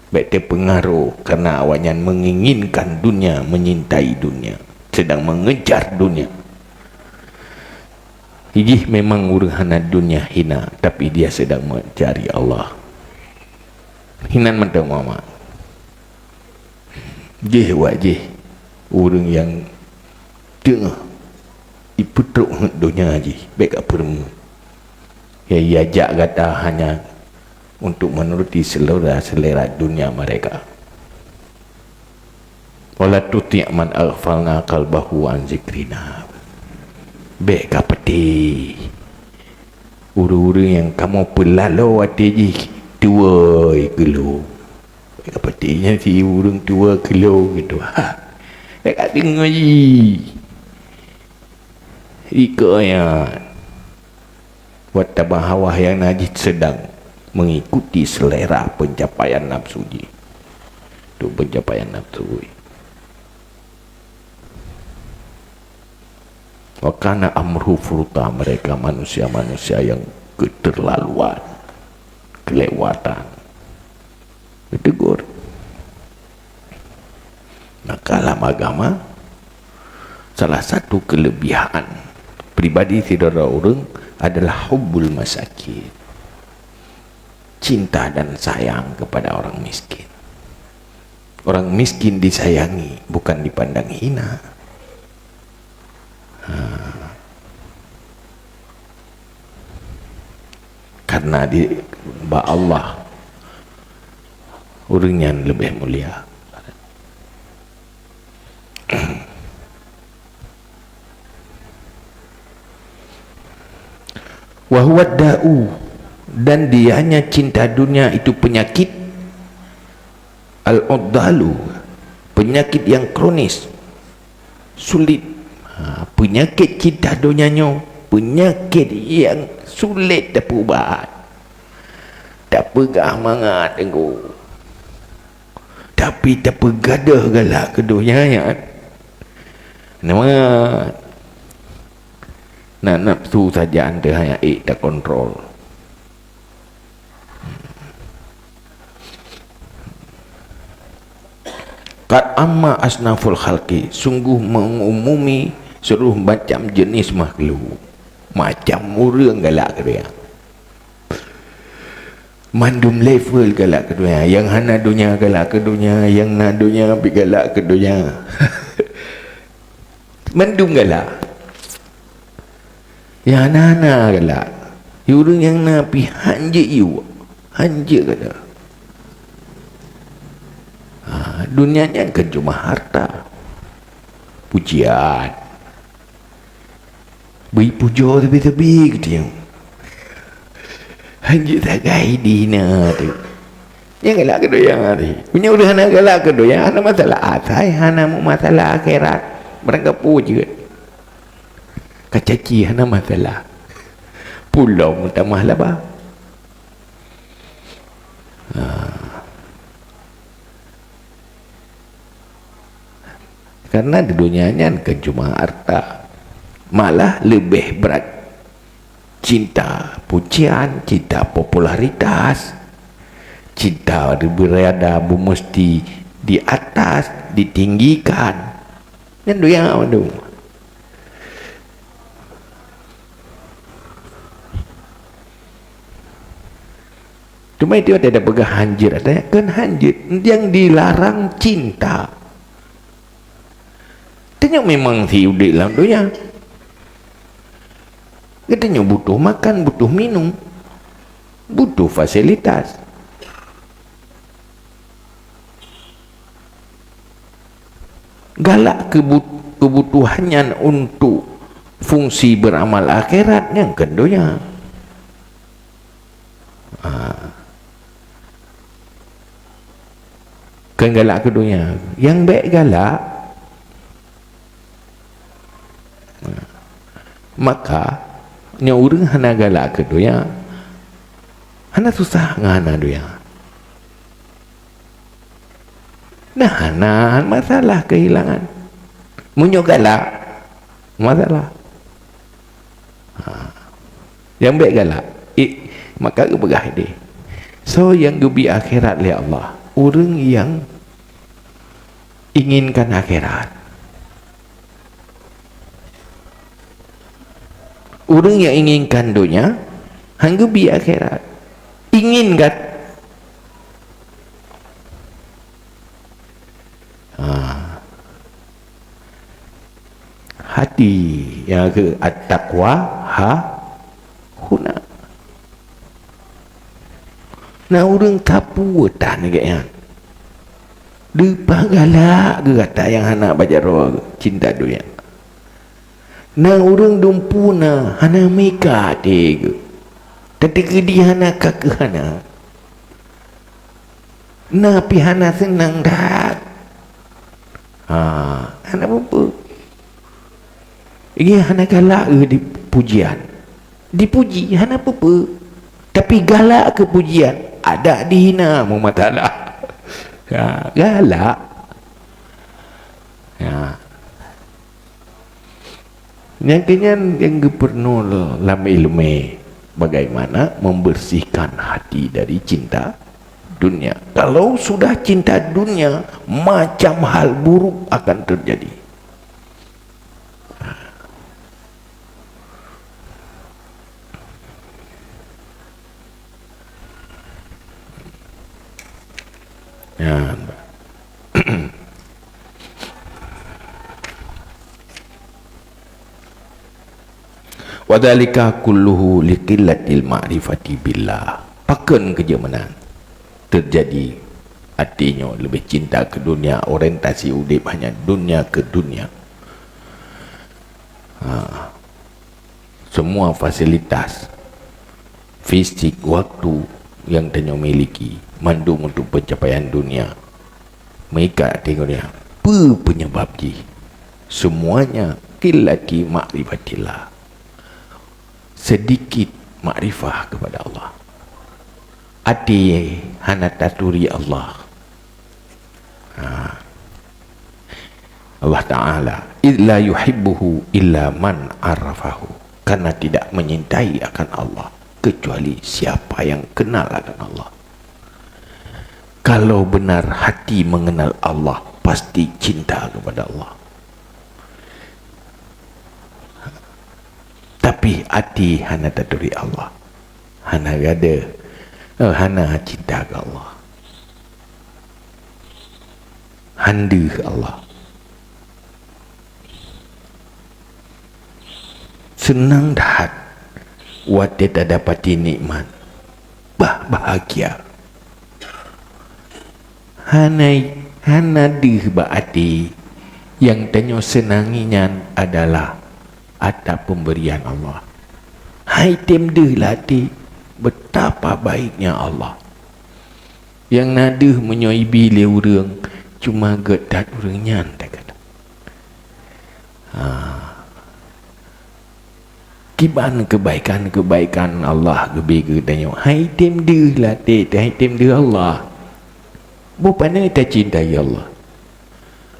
baik terpengaruh kerana awaknya menginginkan dunia, menyintai dunia, sedang mengejar dunia. Ini memang urhana dunia hina, tapi dia sedang mencari Allah. Hinan mata mama. Jeh wajih orang yang tengah iputruk dunia je, baik apa permu. Ya ajak kata hanya untuk menuruti selera dunia mereka. Wala tuti' man aghfalna qalbahu an zikrina. Baik kapati uru-uru yang kamu pelalo hati je tua kilo. Baik kapatinya si urung tua kilo gitu. Baik kat dengar je ikutnya wattabah hawa yang najis sedang mengikuti selera pencapaian nafsu je. Itu pencapaian nafsu. Wakana amru furuta, mereka manusia-manusia yang keterlaluan, kelewatan. Ditegur. Maka dalam agama salah satu kelebihan pribadi saudara orang adalah hubbul masakin, cinta dan sayang kepada orang miskin. Orang miskin disayangi, bukan dipandang hina. Karena di Allah orang yang lebih mulia. Wahwad da'u, dan dianya cinta dunia itu penyakit. Al-uddalu, penyakit yang kronis, sulit. Penyakit cinta dunianya penyakit yang sulit dapat ubat. tak pegah mangat engkau, tapi tak pegadah galak keduanya ya. Nama nak nafsu saja anda hanya tak kontrol. Kat amma asnaful khalqi, sungguh mengumumi seluruh macam jenis makhluk, macam orang galak kedua, mandum level galak kedua, yang hana dunia galak kedua, yang na dunia bi galak kedua. Mandum galak, yang hana galak, orang yang na pi hanje you, hanje kata. Dunianya kan cuma harta, pujian, beri puja tepi-tepi gitu. Hanya tak gai dina tu. Yang galak kedua yang hari. Punya udah hana galak kedua yang hana masalah asai, hana masalah akhirat. Mereka puja. Kacaci hana masalah. Pulau minta mahal apa? Karena di dunianya kan cuma harta, malah lebih berat cinta pujian, cinta popularitas, cinta berada mesti di atas, ditinggikan. Dan tu yang apa tu? Cuma itu ada pegang hanjir, ada kan hanjir yang dilarang cinta. Katanya memang hidup dalam dunia. Katanya butuh makan, butuh minum, butuh fasilitas. Galak kebutuhannya untuk fungsi beramal akhirat yang kedua. Kan galak kedua. Yang baik galak, maka nya orang hana galak kedua, hana susah ngana dia. Nah, hana masalah kehilangan. Munyo galak masalah. Yang baik galak, maka kebegah dia. So yang gubi akhirat oleh Allah, orang yang inginkan akhirat. Orang yang inginkan dunia, hanggu bi akhirat. Inginkan. Hati yang ke at-taqwa huna. Nah orang tapu tak ni kaya. Depa galak ke kata yang anak baca roh cinta dunia. Nah orang dumpuna hana mika tega. Ketika dia hana kakak hana. Nah pi hana senang dah. Hana apa? Ia hana galak ke di pujian. Dipuji hana apa? Tapi galak ke pujian. Ada dihina mu matalah. Galak. Ya. Yang kenyan yang perlu dalam ilmu bagaimana membersihkan hati dari cinta dunia. Kalau sudah cinta dunia, macam hal buruk akan terjadi. Ya. Wadhalika kulluhu liqillatil ma'rifati billah. Pakan kerja mana terjadi, artinya lebih cinta ke dunia, orientasi udip hanya dunia ke dunia. Semua fasilitas fisik, waktu yang dia miliki mandum untuk pencapaian dunia. Mereka tengok dia apa penyebab dia? Semuanya qillati ma'rifatillah, sedikit makrifah kepada Allah. ati hana taturi Allah. Allah Ta'ala illa yuhibbuhu illa man arafahu, karena tidak menyintai akan Allah kecuali siapa yang kenal akan Allah. Kalau benar hati mengenal Allah, pasti cinta kepada Allah. Tapi hati hana taturi Allah, hana gada, hana cinta ke Allah, handa ke Allah. Senang dah wate tak dapati nikmat, bahagia. Hana dih baati yang tanyo senanginya adalah ada pemberian Allah. Hai tem deh latih betapa baiknya Allah. Yang nadeh menyoibi leurang cuma gedat urangnya tak kata. Kiban kebaikan Allah gebega tanyo. Hai tem deh latih, hai tem deh Allah. Bupana tak cintai Allah.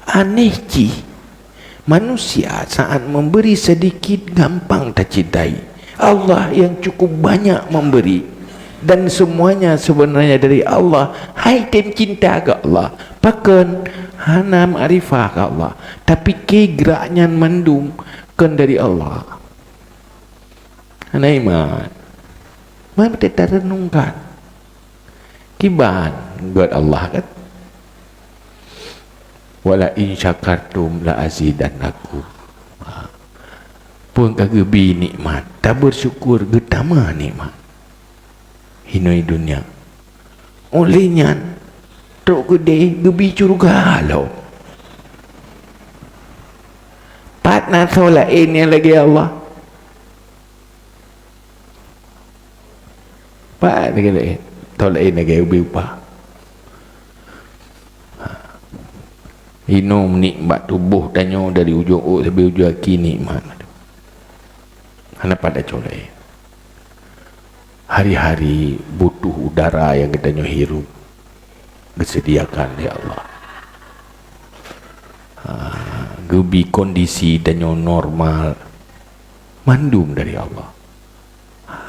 Aneh ci, manusia saat memberi sedikit gampang tak cintai. Allah yang cukup banyak memberi dan semuanya sebenarnya dari Allah. Hai tem cinta ke Allah, pakan hana ma'rifah ke Allah, tapi ke geraknya mandung kan dari Allah. Hana iman, mana kita renungkan kiban buat Allah kan. Wala in syakartum la azidannakum. Pun kagebi nikmat tak bersyukur getama nikmat hinoi dunia olehnya truk gede gebi curga lo patna sola ini lagi Allah pat lagi sola ini lagi ubi upah minum nikmat tubuh tanyo dari ujung sampai ujung kaki nikmat. Hana pada colek. Hari-hari butuh udara yang kita hirup disediakan oleh Allah. Gebi kondisi tanyo normal mandum dari Allah.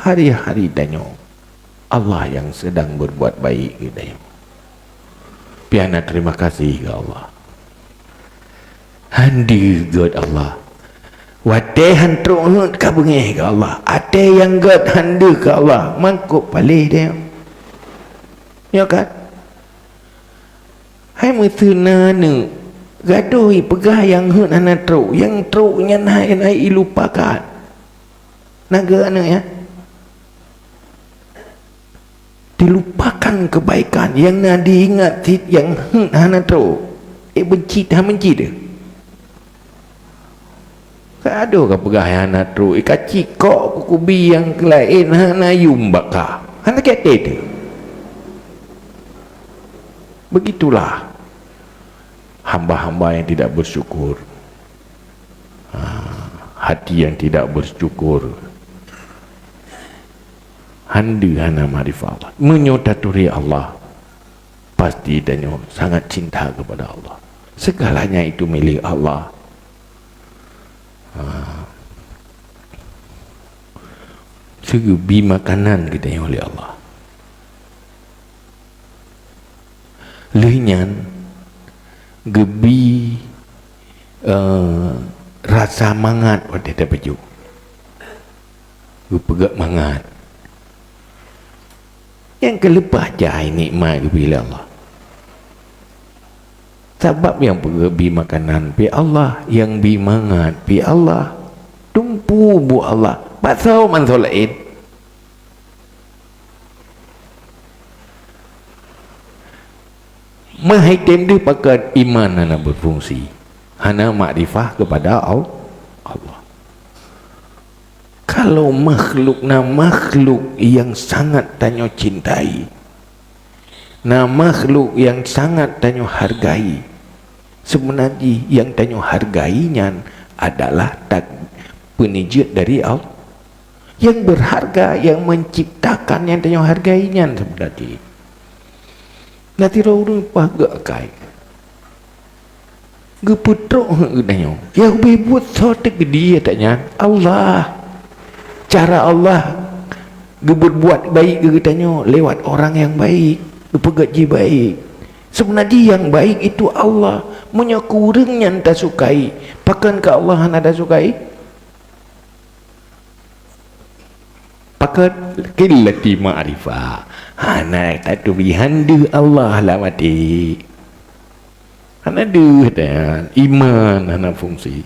Hari-hari tanyo Allah yang sedang berbuat baik kita. Piana terima kasih ke Allah. Handi God Allah. Wate hantruk hut ka bengih ke Allah. Ate yang God handi ke Allah. Mangkuk palih dia. Ya kan? Hai mesuna nu gadoi pegah yang hut hana truk. Yang truknya naik ilupakan. Naga anu ya. Dilupakan kebaikan yang nak diingat yang hut hana truk. Benci dah benci dia. Aduh ka pegah hana tru ika cikok kukubi yang lain hana yumbaka hana kete tu. Begitulah hamba-hamba yang tidak bersyukur, hati yang tidak bersyukur, handi hana ma'rifah Allah, menyodaturi Allah, pasti danyo sangat cinta kepada Allah. Segalanya itu milik Allah. Segubi makanan kita yang oleh Allah. Lehnyan gebi rasa mangat pada ada baju. Gepegak mangat. Yang kelepah jahai nikmat gebi Allah. Sebab yang pergi makanan pi Allah, yang bi mangat pi Allah, tumpu bu Allah pasal man solain. Mahaitem dia pakai iman hana berfungsi, hana makrifah kepada Allah. Kalau makhluk yang sangat tanyo cintai, makhluk yang sangat tanyo hargai, sebenarnya yang tanyo hargainya adalah tak penijat dari Allah. yang berharga, yang menciptakan, yang tanya hargainya sebenarnya. Nanti orang pagak kai. Geputruk tanya. Yang berbuat sesuatu ke dia tanya. Allah. Cara Allah berbuat baik ke tanya lewat orang yang baik, pegaji baik. Sebenarnya yang baik itu Allah. Menyakurangnya anda sukai. Pakan ke Allah anda sukai? Pakat qillati ma'rifah. Hana tak tu bihandu Allah lah mati. Hana du dan iman hana fungsi.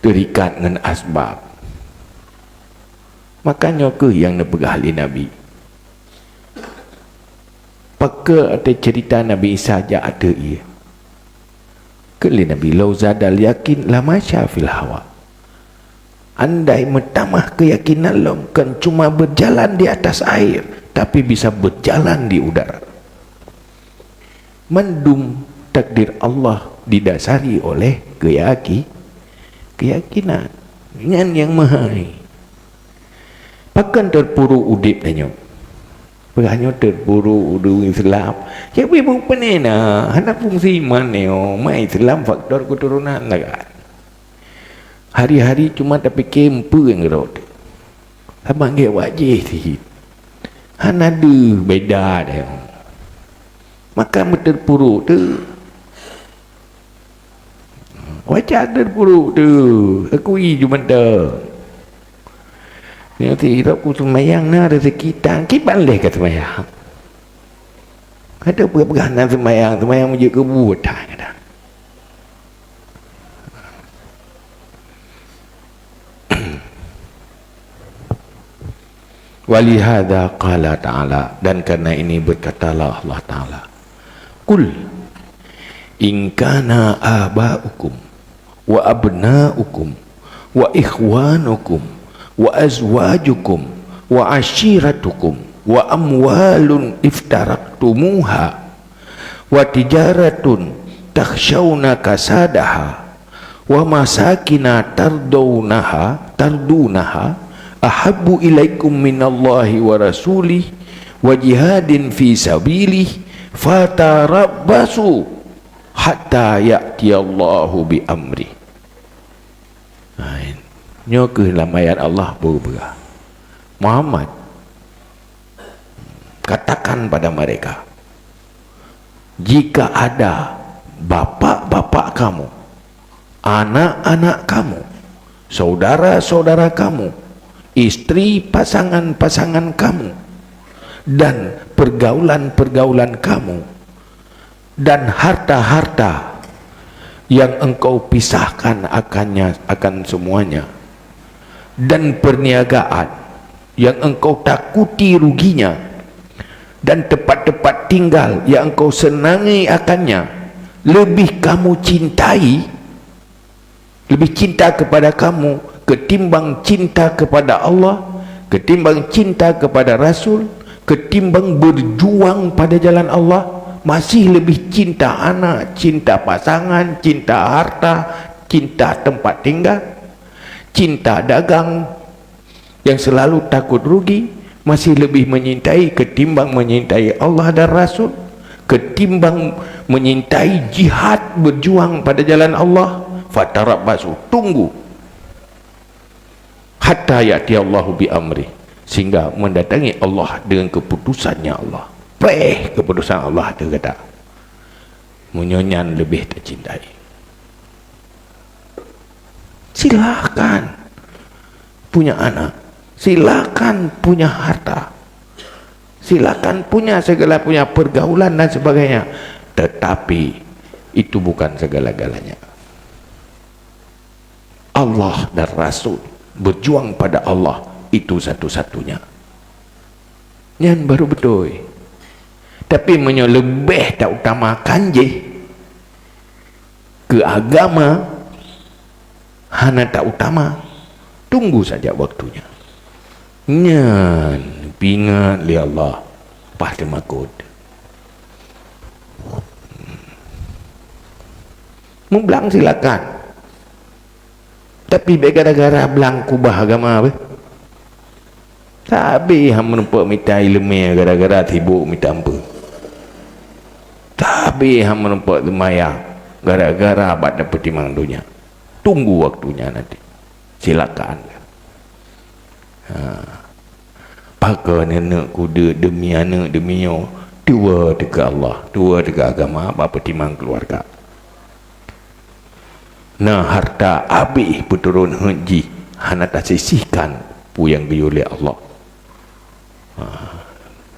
Terikat dengan asbab. Makanya ke yang nepegah ahli Nabi. Pakai ada cerita Nabi Isa aja ada ia. Kali Nabi lau zadal yakin lama syafil hawa. Andai menambah keyakinan lo kan cuma berjalan di atas air, tapi bisa berjalan di udara. Mendung takdir Allah didasari oleh keyakinan dengan yang maha. Pakan terpuru udip tanya. Hanya terpuru udung Islam. Ya ibu penena, hendak fungsi mana? Mai Islam faktor keturunan lah. Hari-hari cuma tapi kempu yang gerot. Abang dia wajib sih. Hana ada beda dia. Maka terpuruk tu. Wajah terpuruk tu. Aku cuma dah. Nanti aku semayang na rezeki tangki balik ke semayang. Ada pegangan semayang menjadi kebutaan ada. Walihada qala ta'ala, dan karena ini berkatalah Allah Ta'ala, Qul in kana aba'ukum wa abna'ukum wa ikhwanukum wa azwajukum wa ashiratukum wa amwalun iftaraktumuha wa tijaratun takhshawna kasadaha wa masakina tardunaha ahabbu ilaikum minallahi wa rasulih wa jihadin fi sabilih fatarabbasu hatta ya'tiyallahu bi amri. Nyoke dalam ayat Allah berubah. Muhammad katakan pada mereka, jika ada bapak-bapak kamu, anak-anak kamu, saudara-saudara kamu, istri pasangan-pasangan kamu, dan pergaulan-pergaulan kamu, dan harta-harta yang engkau pisahkan akan semuanya, dan perniagaan yang engkau takuti ruginya, dan tempat-tempat tinggal yang engkau senangi akannya, lebih kamu cintai, lebih cinta kepada kamu ketimbang cinta kepada Allah, ketimbang cinta kepada Rasul, ketimbang berjuang pada jalan Allah, masih lebih cinta anak, cinta pasangan, cinta harta, cinta tempat tinggal, cinta dagang yang selalu takut rugi, masih lebih menyintai ketimbang menyintai Allah dan Rasul, ketimbang menyintai jihad berjuang pada jalan Allah. Fatarabbasu, tunggu hatta ya'ti Allahu bi amri, sehingga mendatangi Allah dengan keputusannya Allah. Keputusan Allah tu kata munyonyan lebih tercintai. Silakan punya anak, silakan punya harta, silakan punya segala, punya pergaulan dan sebagainya, tetapi itu bukan segala-galanya. Allah dan Rasul, berjuang pada Allah, itu satu-satunya yang baru betul. Tapi lebih tak utamakan je ke agama, hana tak utama, tunggu saja waktunya. Nyan pingat li Allah pasti makut. Mau belang silakan, tapi gara-gara belang kubah agama apa? Tak habis hang menumpak minta ilmu gara-gara sibuk minta apa. Tak habis hang menumpak semayang gara-gara abad dapat timang dunia. Tunggu waktunya nanti. Silakan. Pakai nenek kuda demi anak demi nyo. Dua dekat Allah, dua dekat agama, bapa timang keluarga. Nah harta habis berturun haji, hana tak sisihkan pu yang diu oleh Allah.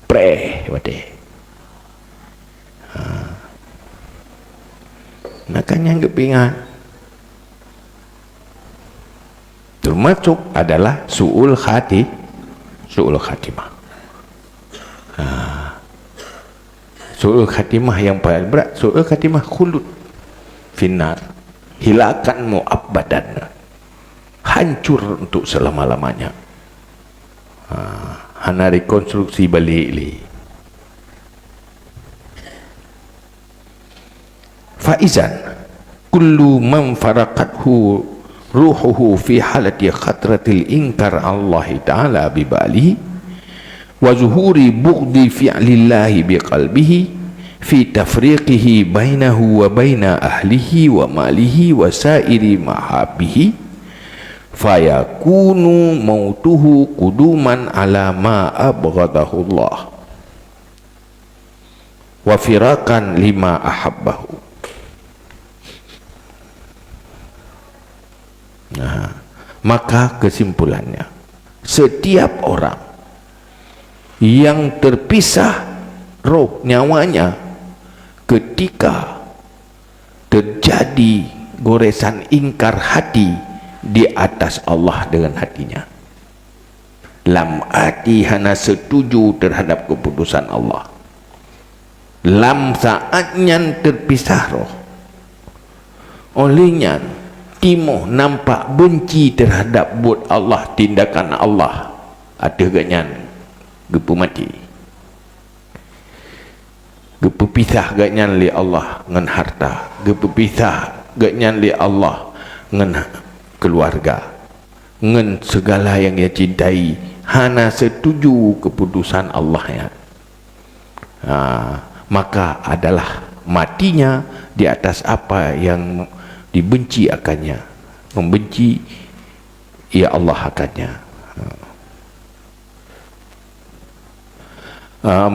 Pray wate. Makanya kepingan termasuk adalah su'ul khatimah. Su'ul khatimah yang paling berat, su'ul khatimah khulud finnar, hilakan mu'abbadan, hancur untuk selama-lamanya. Hana rekonstruksi balik li. Faizan kullu man faraqathu ruhuhu fi halati khatratil inkar Allah Ta'ala bibali wa zuhuri bughdi fi'lillahi biqalbihi fi tafriqihi bainahu wa baina ahlihi wa malihi wa sairi mahabbihi fayakunu mautuhu kuduman ala ma abghadahu Allah wa firakan lima ahabbahu. Nah, maka kesimpulannya, setiap orang yang terpisah roh nyawanya ketika terjadi goresan ingkar hati di atas Allah dengan hatinya, lam hati hana setuju terhadap keputusan Allah, lam saatnya terpisah roh olehnya timoh nampak benci terhadap buat Allah, tindakan Allah, ada ganyan gepu mati, gepu pisah ganyan li Allah ngan harta, gepu pisah ganyan li Allah ngan keluarga, ngan segala yang ia cintai, hana setuju keputusan Allah ya. Maka adalah matinya di atas apa yang dibenci akannya, membenci ya Allah akannya,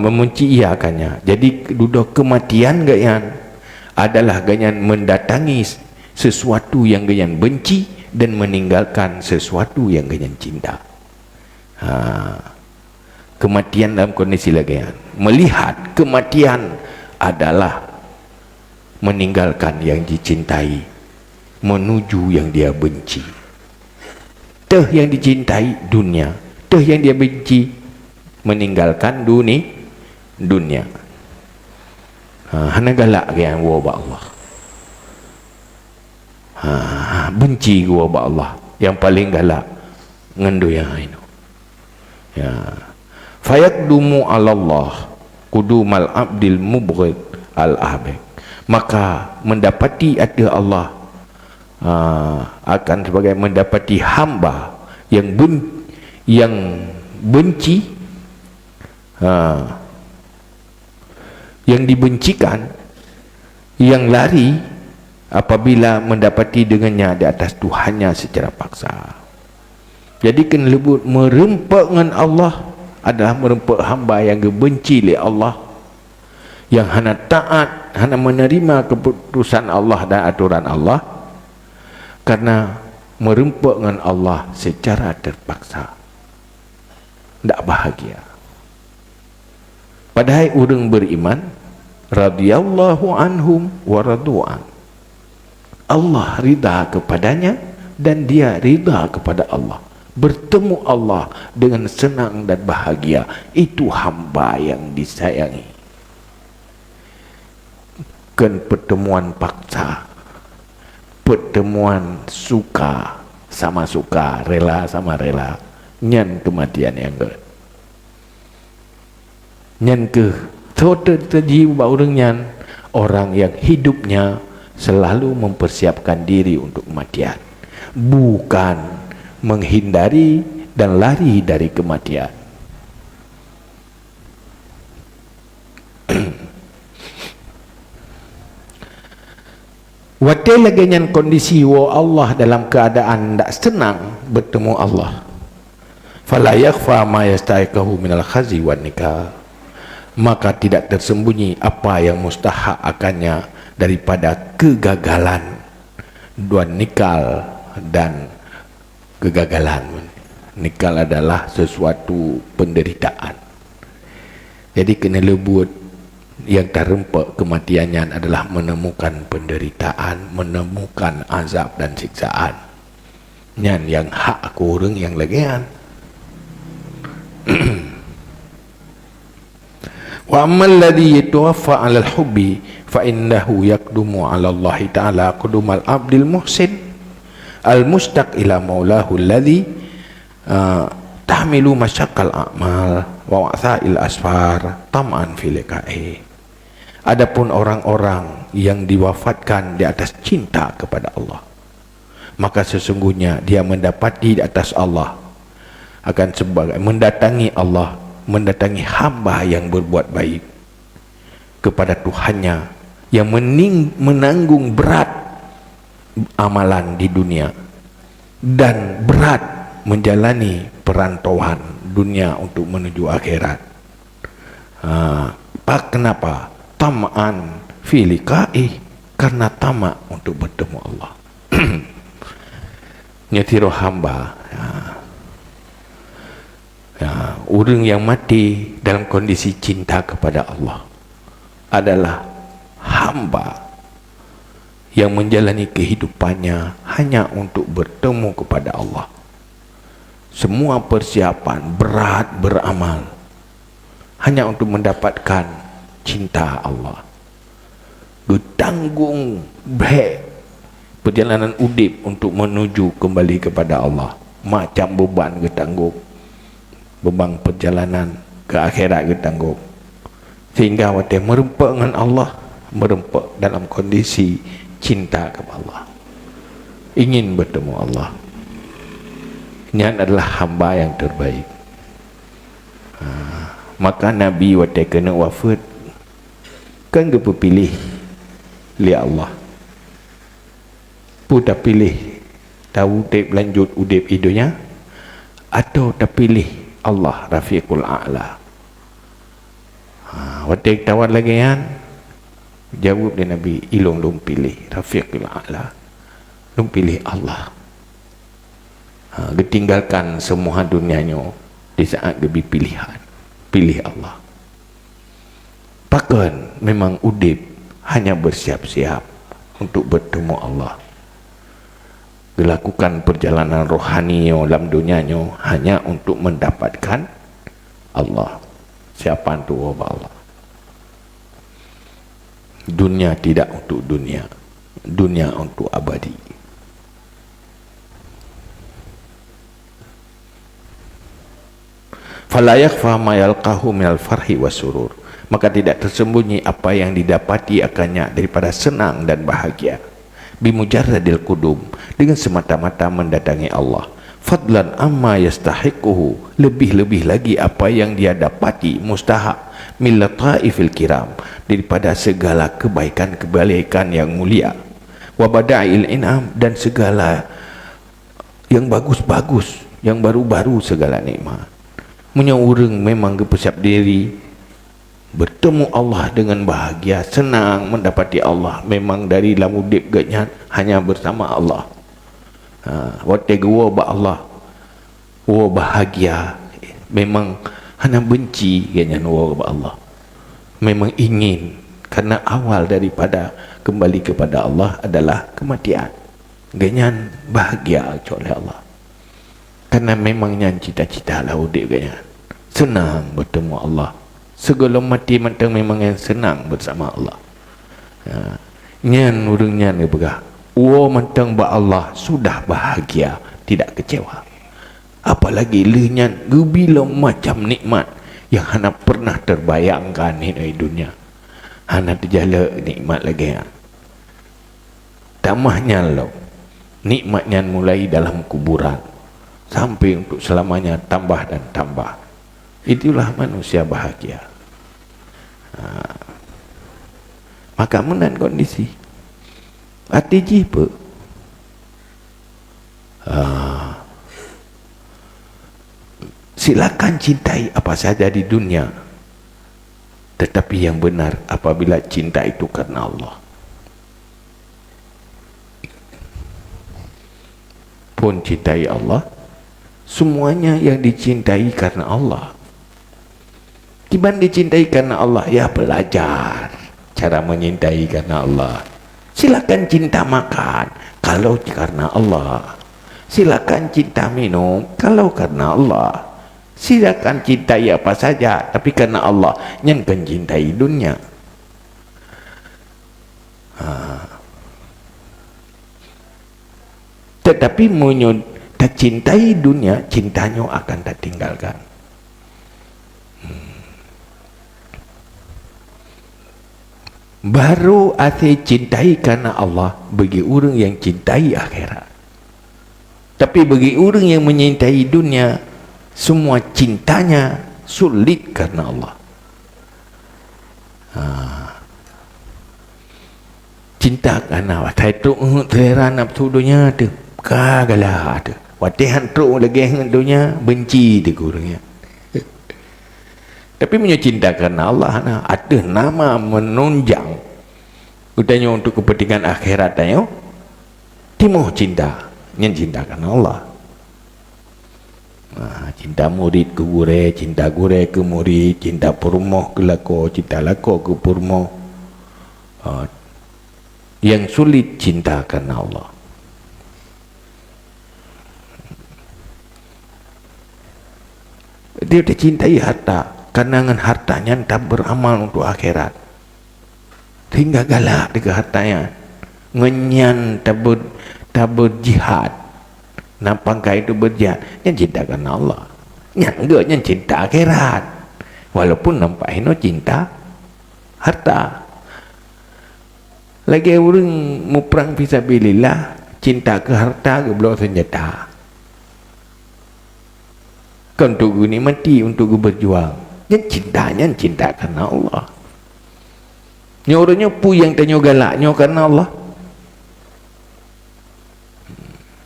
membenci ia akannya. Jadi duduk kematian gayan adalah gayan mendatangi sesuatu yang gayan benci dan meninggalkan sesuatu yang gayan cinta. Kematian dalam kondisi gayan melihat kematian adalah meninggalkan yang dicintai menuju yang dia benci. Teh yang dicintai dunia, teh yang dia benci meninggalkan dunia. Hana galak yang wa Allah. Benci gua ba Allah yang paling galak ngendu yang itu ya. Fayaqdumu 'ala Allah qudumal abdil mubghid al ahbab, maka mendapati ada Allah akan sebagai mendapati hamba yang benci, yang dibencikan, yang lari apabila mendapati dengannya di atas Tuhannya secara paksa. Jadi kena lebut merempak dengan Allah adalah merempak hamba yang benci oleh Allah, yang hana taat, hana menerima keputusan Allah dan aturan Allah, karena merempak dengan Allah secara terpaksa. Tak bahagia. Padahal orang beriman radhiyallahu anhum wa radu'an, Allah ridha kepadanya dan dia ridha kepada Allah, bertemu Allah dengan senang dan bahagia. Itu hamba yang disayangi. Kan pertemuan paksa, pertemuan suka sama suka, rela sama rela, nyan kematian yang ke nyan ke terjiwa orang nyan, orang yang hidupnya selalu mempersiapkan diri untuk kematian, bukan menghindari dan lari dari kematian. Watai lagi yang kondisi wa Allah dalam keadaan tak senang bertemu Allah. Fala yakhfa ma yastahiqahu minal khazi wan nikah. Maka tidak tersembunyi apa yang mustahak akannya daripada kegagalan dua nikal dan kegagalan. Nikal adalah sesuatu penderitaan. Jadi kena lebut. Yang terempak kematiannya adalah menemukan penderitaan, menemukan azab dan siksaan. Yang hak aku orang yang lagian. Wa ammal ladhi yatawaffa 'ala al-hubbi fa innahu yaqdumu 'ala Allah ta'ala qudumal abdil muhsin al-mustaq ila maulahu alladhi tahmilu masyaqqal a'mal wa wa'tha'il asfar tam'an fi liqa'i. Adapun orang-orang yang diwafatkan di atas cinta kepada Allah, maka sesungguhnya dia mendapati di atas Allah akan sebagai mendatangi Allah, mendatangi hamba yang berbuat baik kepada Tuhannya, yang menanggung berat amalan di dunia dan berat menjalani perantauan dunia untuk menuju akhirat. Kenapa? Tam'an fi liqa'i, karena tamak untuk bertemu Allah. Nyatiro hamba orang yang mati dalam kondisi cinta kepada Allah adalah hamba yang menjalani kehidupannya hanya untuk bertemu kepada Allah. Semua persiapan berat beramal hanya untuk mendapatkan cinta Allah. Bertanggung baik perjalanan udip untuk menuju kembali kepada Allah. Macam beban ketanggung, beban perjalanan ke akhirat ketanggung. Sehingga waktu merempak dengan Allah, merempak dalam kondisi cinta kepada Allah, ingin bertemu Allah. Ini adalah hamba yang terbaik. Maka Nabi waktu kena wafat kan dia pilih li Allah. Putar pilih tahu udip lanjut udip hidupnya, atau tak pilih Allah Rafiqul A'la. Waktu tawar lagi kan, jawab dia Nabi, ilung lum pilih Rafiqul A'la, lum pilih Allah. Dia tinggalkan semua dunianya di saat dia pilihan, pilih Allah. Bahkan memang udip hanya bersiap-siap untuk bertemu Allah. Dilakukan perjalanan rohani dalam dunianya hanya untuk mendapatkan Allah. Siapa itu Allah? Dunia tidak untuk dunia, dunia untuk abadi. Fala yakhfa ma yalqahu minal farhi wasurur. Maka tidak tersembunyi apa yang didapati akannya daripada senang dan bahagia. Bimujarradil qudum, dengan semata-mata mendatangi Allah. Fadlan amma yastahiquhu, lebih-lebih lagi apa yang dia dapati mustahak min lataifil kiram, daripada segala kebaikan-kebaikan yang mulia. Wa bada'il in'am, dan segala yang bagus-bagus, yang baru-baru segala nikmat. Punya orang memang bersiap diri bertemu Allah dengan bahagia, senang mendapati Allah. Memang dari dalam udip ganya hanya bersama Allah. Waktu gua ba Allah, gua bahagia. Memang hanya benci ganya gua ba Allah. Memang ingin, karena awal daripada kembali kepada Allah adalah kematian. Ganya bahagia oleh Allah. Karena memangnya cita-cita lah udip ganya senang bertemu Allah. Segala mati matang memang yang senang bersama Allah. Nyan urang nyan ke begah. Wa matang ba Allah sudah bahagia, tidak kecewa. Apalagi lenyan gebila macam nikmat yang hana pernah terbayangkan di dunia. Hana terjala nikmat lagi. Tamahnya lo nikmatnya mulai dalam kuburan sampai untuk selamanya tambah dan tambah. Itulah manusia bahagia. Maka menan kondisi Arti jipa. Silakan cintai apa saja di dunia, tetapi yang benar apabila cinta itu karena Allah. Pun cintai Allah, semuanya yang dicintai karena Allah. Gimana dicintai karena Allah? Ya belajar cara menyintai karena Allah. Silakan cinta makan kalau karena Allah. Silakan cinta minum kalau karena Allah. Silakan cintai apa saja tapi karena Allah. Jangan cintai dunia. Tetapi tak cintai dunia, cintanya akan tak tinggalkan. Baru asyik cintai karena Allah bagi orang yang cintai akhirat. Tapi bagi orang yang menyintai dunia, semua cintanya sulit karena Allah. Cinta karena Allah. Saya tu terang nafsu dunia tu. Kagalah tu. Watihan tu lagi dunia benci dia orangnya. Tapi punya cinta karena Allah nah, ada nama menunjang utanya untuk kepentingan akhirat tanya timuh cinta yang cinta karena Allah. Cinta murid ke guru, cinta guru ke murid, cinta purmoh ke lako, cinta lako ke purmoh. Yang sulit cinta karena Allah. Dia dicintai harta, karena dengan hartanya tak beramal untuk akhirat, hingga galak dengan hartanya, ngenyan tak berjihad, nampangkah itu berjihad, yang cinta karena Allah, yang enggak yang cinta akhirat, walaupun nampak ini cinta harta. Lagi orang mau perang fisabilillah, cinta ke harta ke belah senjata, kan untuk guni mati, untuk berjuang. Yang cintanya cinta karena Allah. Nyoranya pu yang tanya galaknya karena Allah.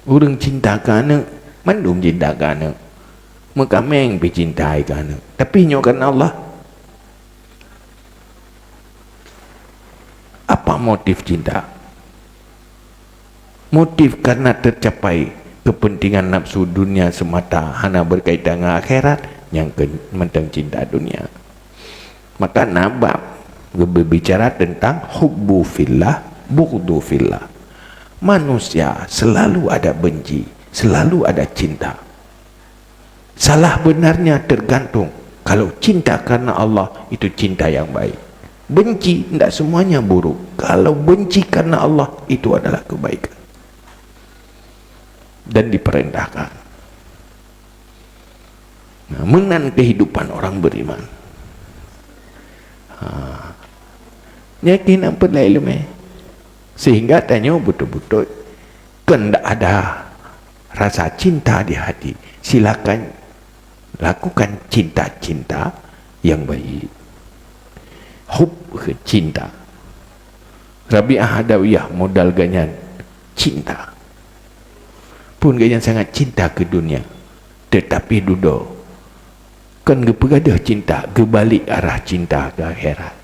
Orang cinta karena mandum cinta karena mekameng dicintai karena, tapi nyo karena Allah. Apa motif cinta? Motif karena tercapai kepentingan nafsu dunia semata, hanya berkaitan dengan akhirat, yang mentang cinta dunia. Maka nabab berbicara tentang hubbu fillah, bughdu fillah. Manusia selalu ada benci, selalu ada cinta. Salah benarnya tergantung. Kalau cinta karena Allah itu cinta yang baik. Benci tidak semuanya buruk. Kalau benci karena Allah itu adalah kebaikan dan diperintahkan. Nah, menan kehidupan orang beriman. Yakin apa lah ilmu sehingga tanya betul-betul kan tak ada rasa cinta di hati. Silakan lakukan cinta-cinta yang baik. Hub ke cinta. Rabi'ah Adawiyah modal ganyan cinta. Pun ganyan sangat cinta ke dunia. Tetapi duduk kan kepada cinta kebalik arah cinta ke akhirat.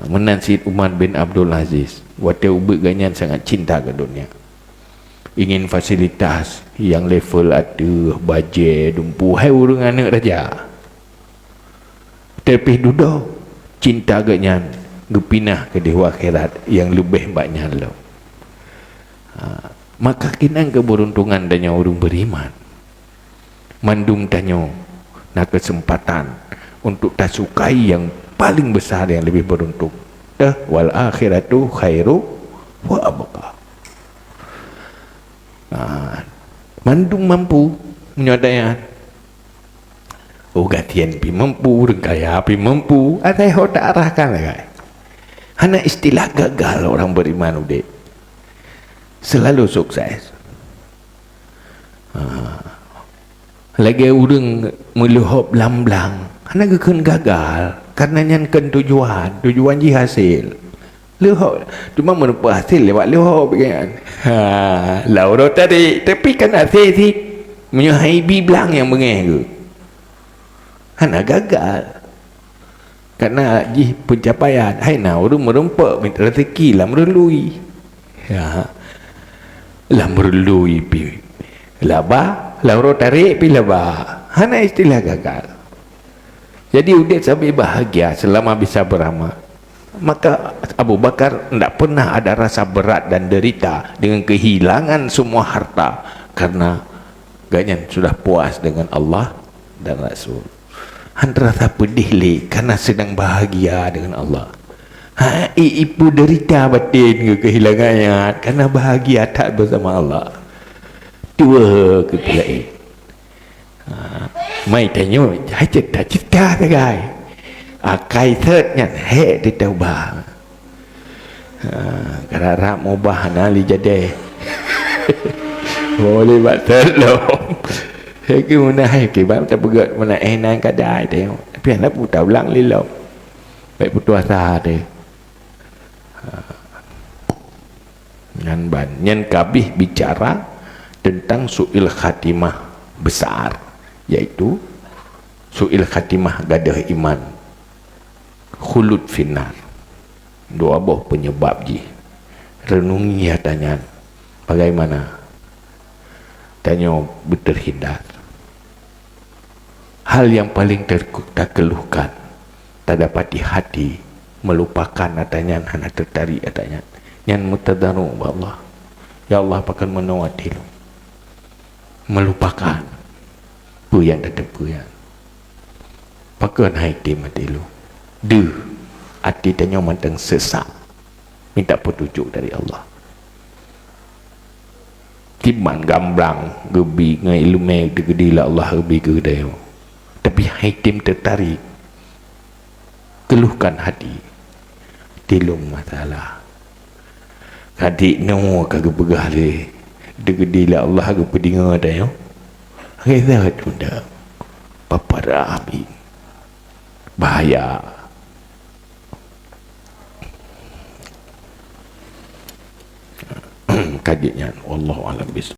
Menan Syed Umar bin Abdul Aziz waktu ubik ganyan sangat cinta ke dunia, ingin fasilitas yang level ada bajet dumpu hai urang anak raja, tapi duduk cinta ganyan gepinah ke dewa akhirat yang lebih banyak lo. Maka kinang keberuntungan danya orang beriman mandum tanyo nak kesempatan untuk tak sukai yang paling besar yang lebih beruntung. Wal akhiratu khairu wa abqa. Mandum mampu menyodaya. Oh gatian pi mampu, rengkaya pi mampu. Ada yang tak arahkan lagi. Hanya istilah gagal orang beriman udah selalu sukses. Lagi orang meluhop lamblang, karena kan gagal, karena nyankan tujuan ji hasil. Luhur cuma merupakan hasil lewat luhur kan. Lauro tadi tapi kan hasil si menyuhai bilang yang bengih tu hana gagal karena pencapaian hai na orang merempak minta rezeki lah merelui lah merelui pi laba lauro tarik pi laba hana istilah gagal. Jadi udit sampai bahagia selama bisa beramal. Maka Abu Bakar tidak pernah ada rasa berat dan derita dengan kehilangan semua harta karena ganyan sudah puas dengan Allah dan Rasul. Hanya rasa pedih li karena sedang bahagia dengan Allah. Ibu derita batin ke kehilangannya karena bahagia tak bersama Allah. Dua kepulai. Mai tanya, hai cita-cita tak gai. Kai third nyan he di taubah karena mubah nali jadi boleh buat tolong ke mana hai ke bab tak begat mana enak kadai tengok tapi anak putar ulang lilo baik putus asa dia nyan ban nyan kabih bicara tentang su'il khatimah besar yaitu su'il khatimah gadah iman khulud finnar dua buah penyebab ji renungi tanya bagaimana tanya berterhindar hal yang paling terkeluhkan tak dapat di hati melupakan tanya hana tertarik tanya yang mutadaru Allah ya Allah akan menawati lu melupakan pu yang tetepu yang pakai hai tim mati lu hati tanya manteng sesak minta petunjuk dari Allah kiban gambrang gebi ngai ilmu gede lah Allah gebi gede tapi haitim tertarik keluhkan hati tilung masalah hati no kagak begah le gede lah Allah gebi dengar dah yo reza tunda papara api bahaya kajiannya wallahu alam bis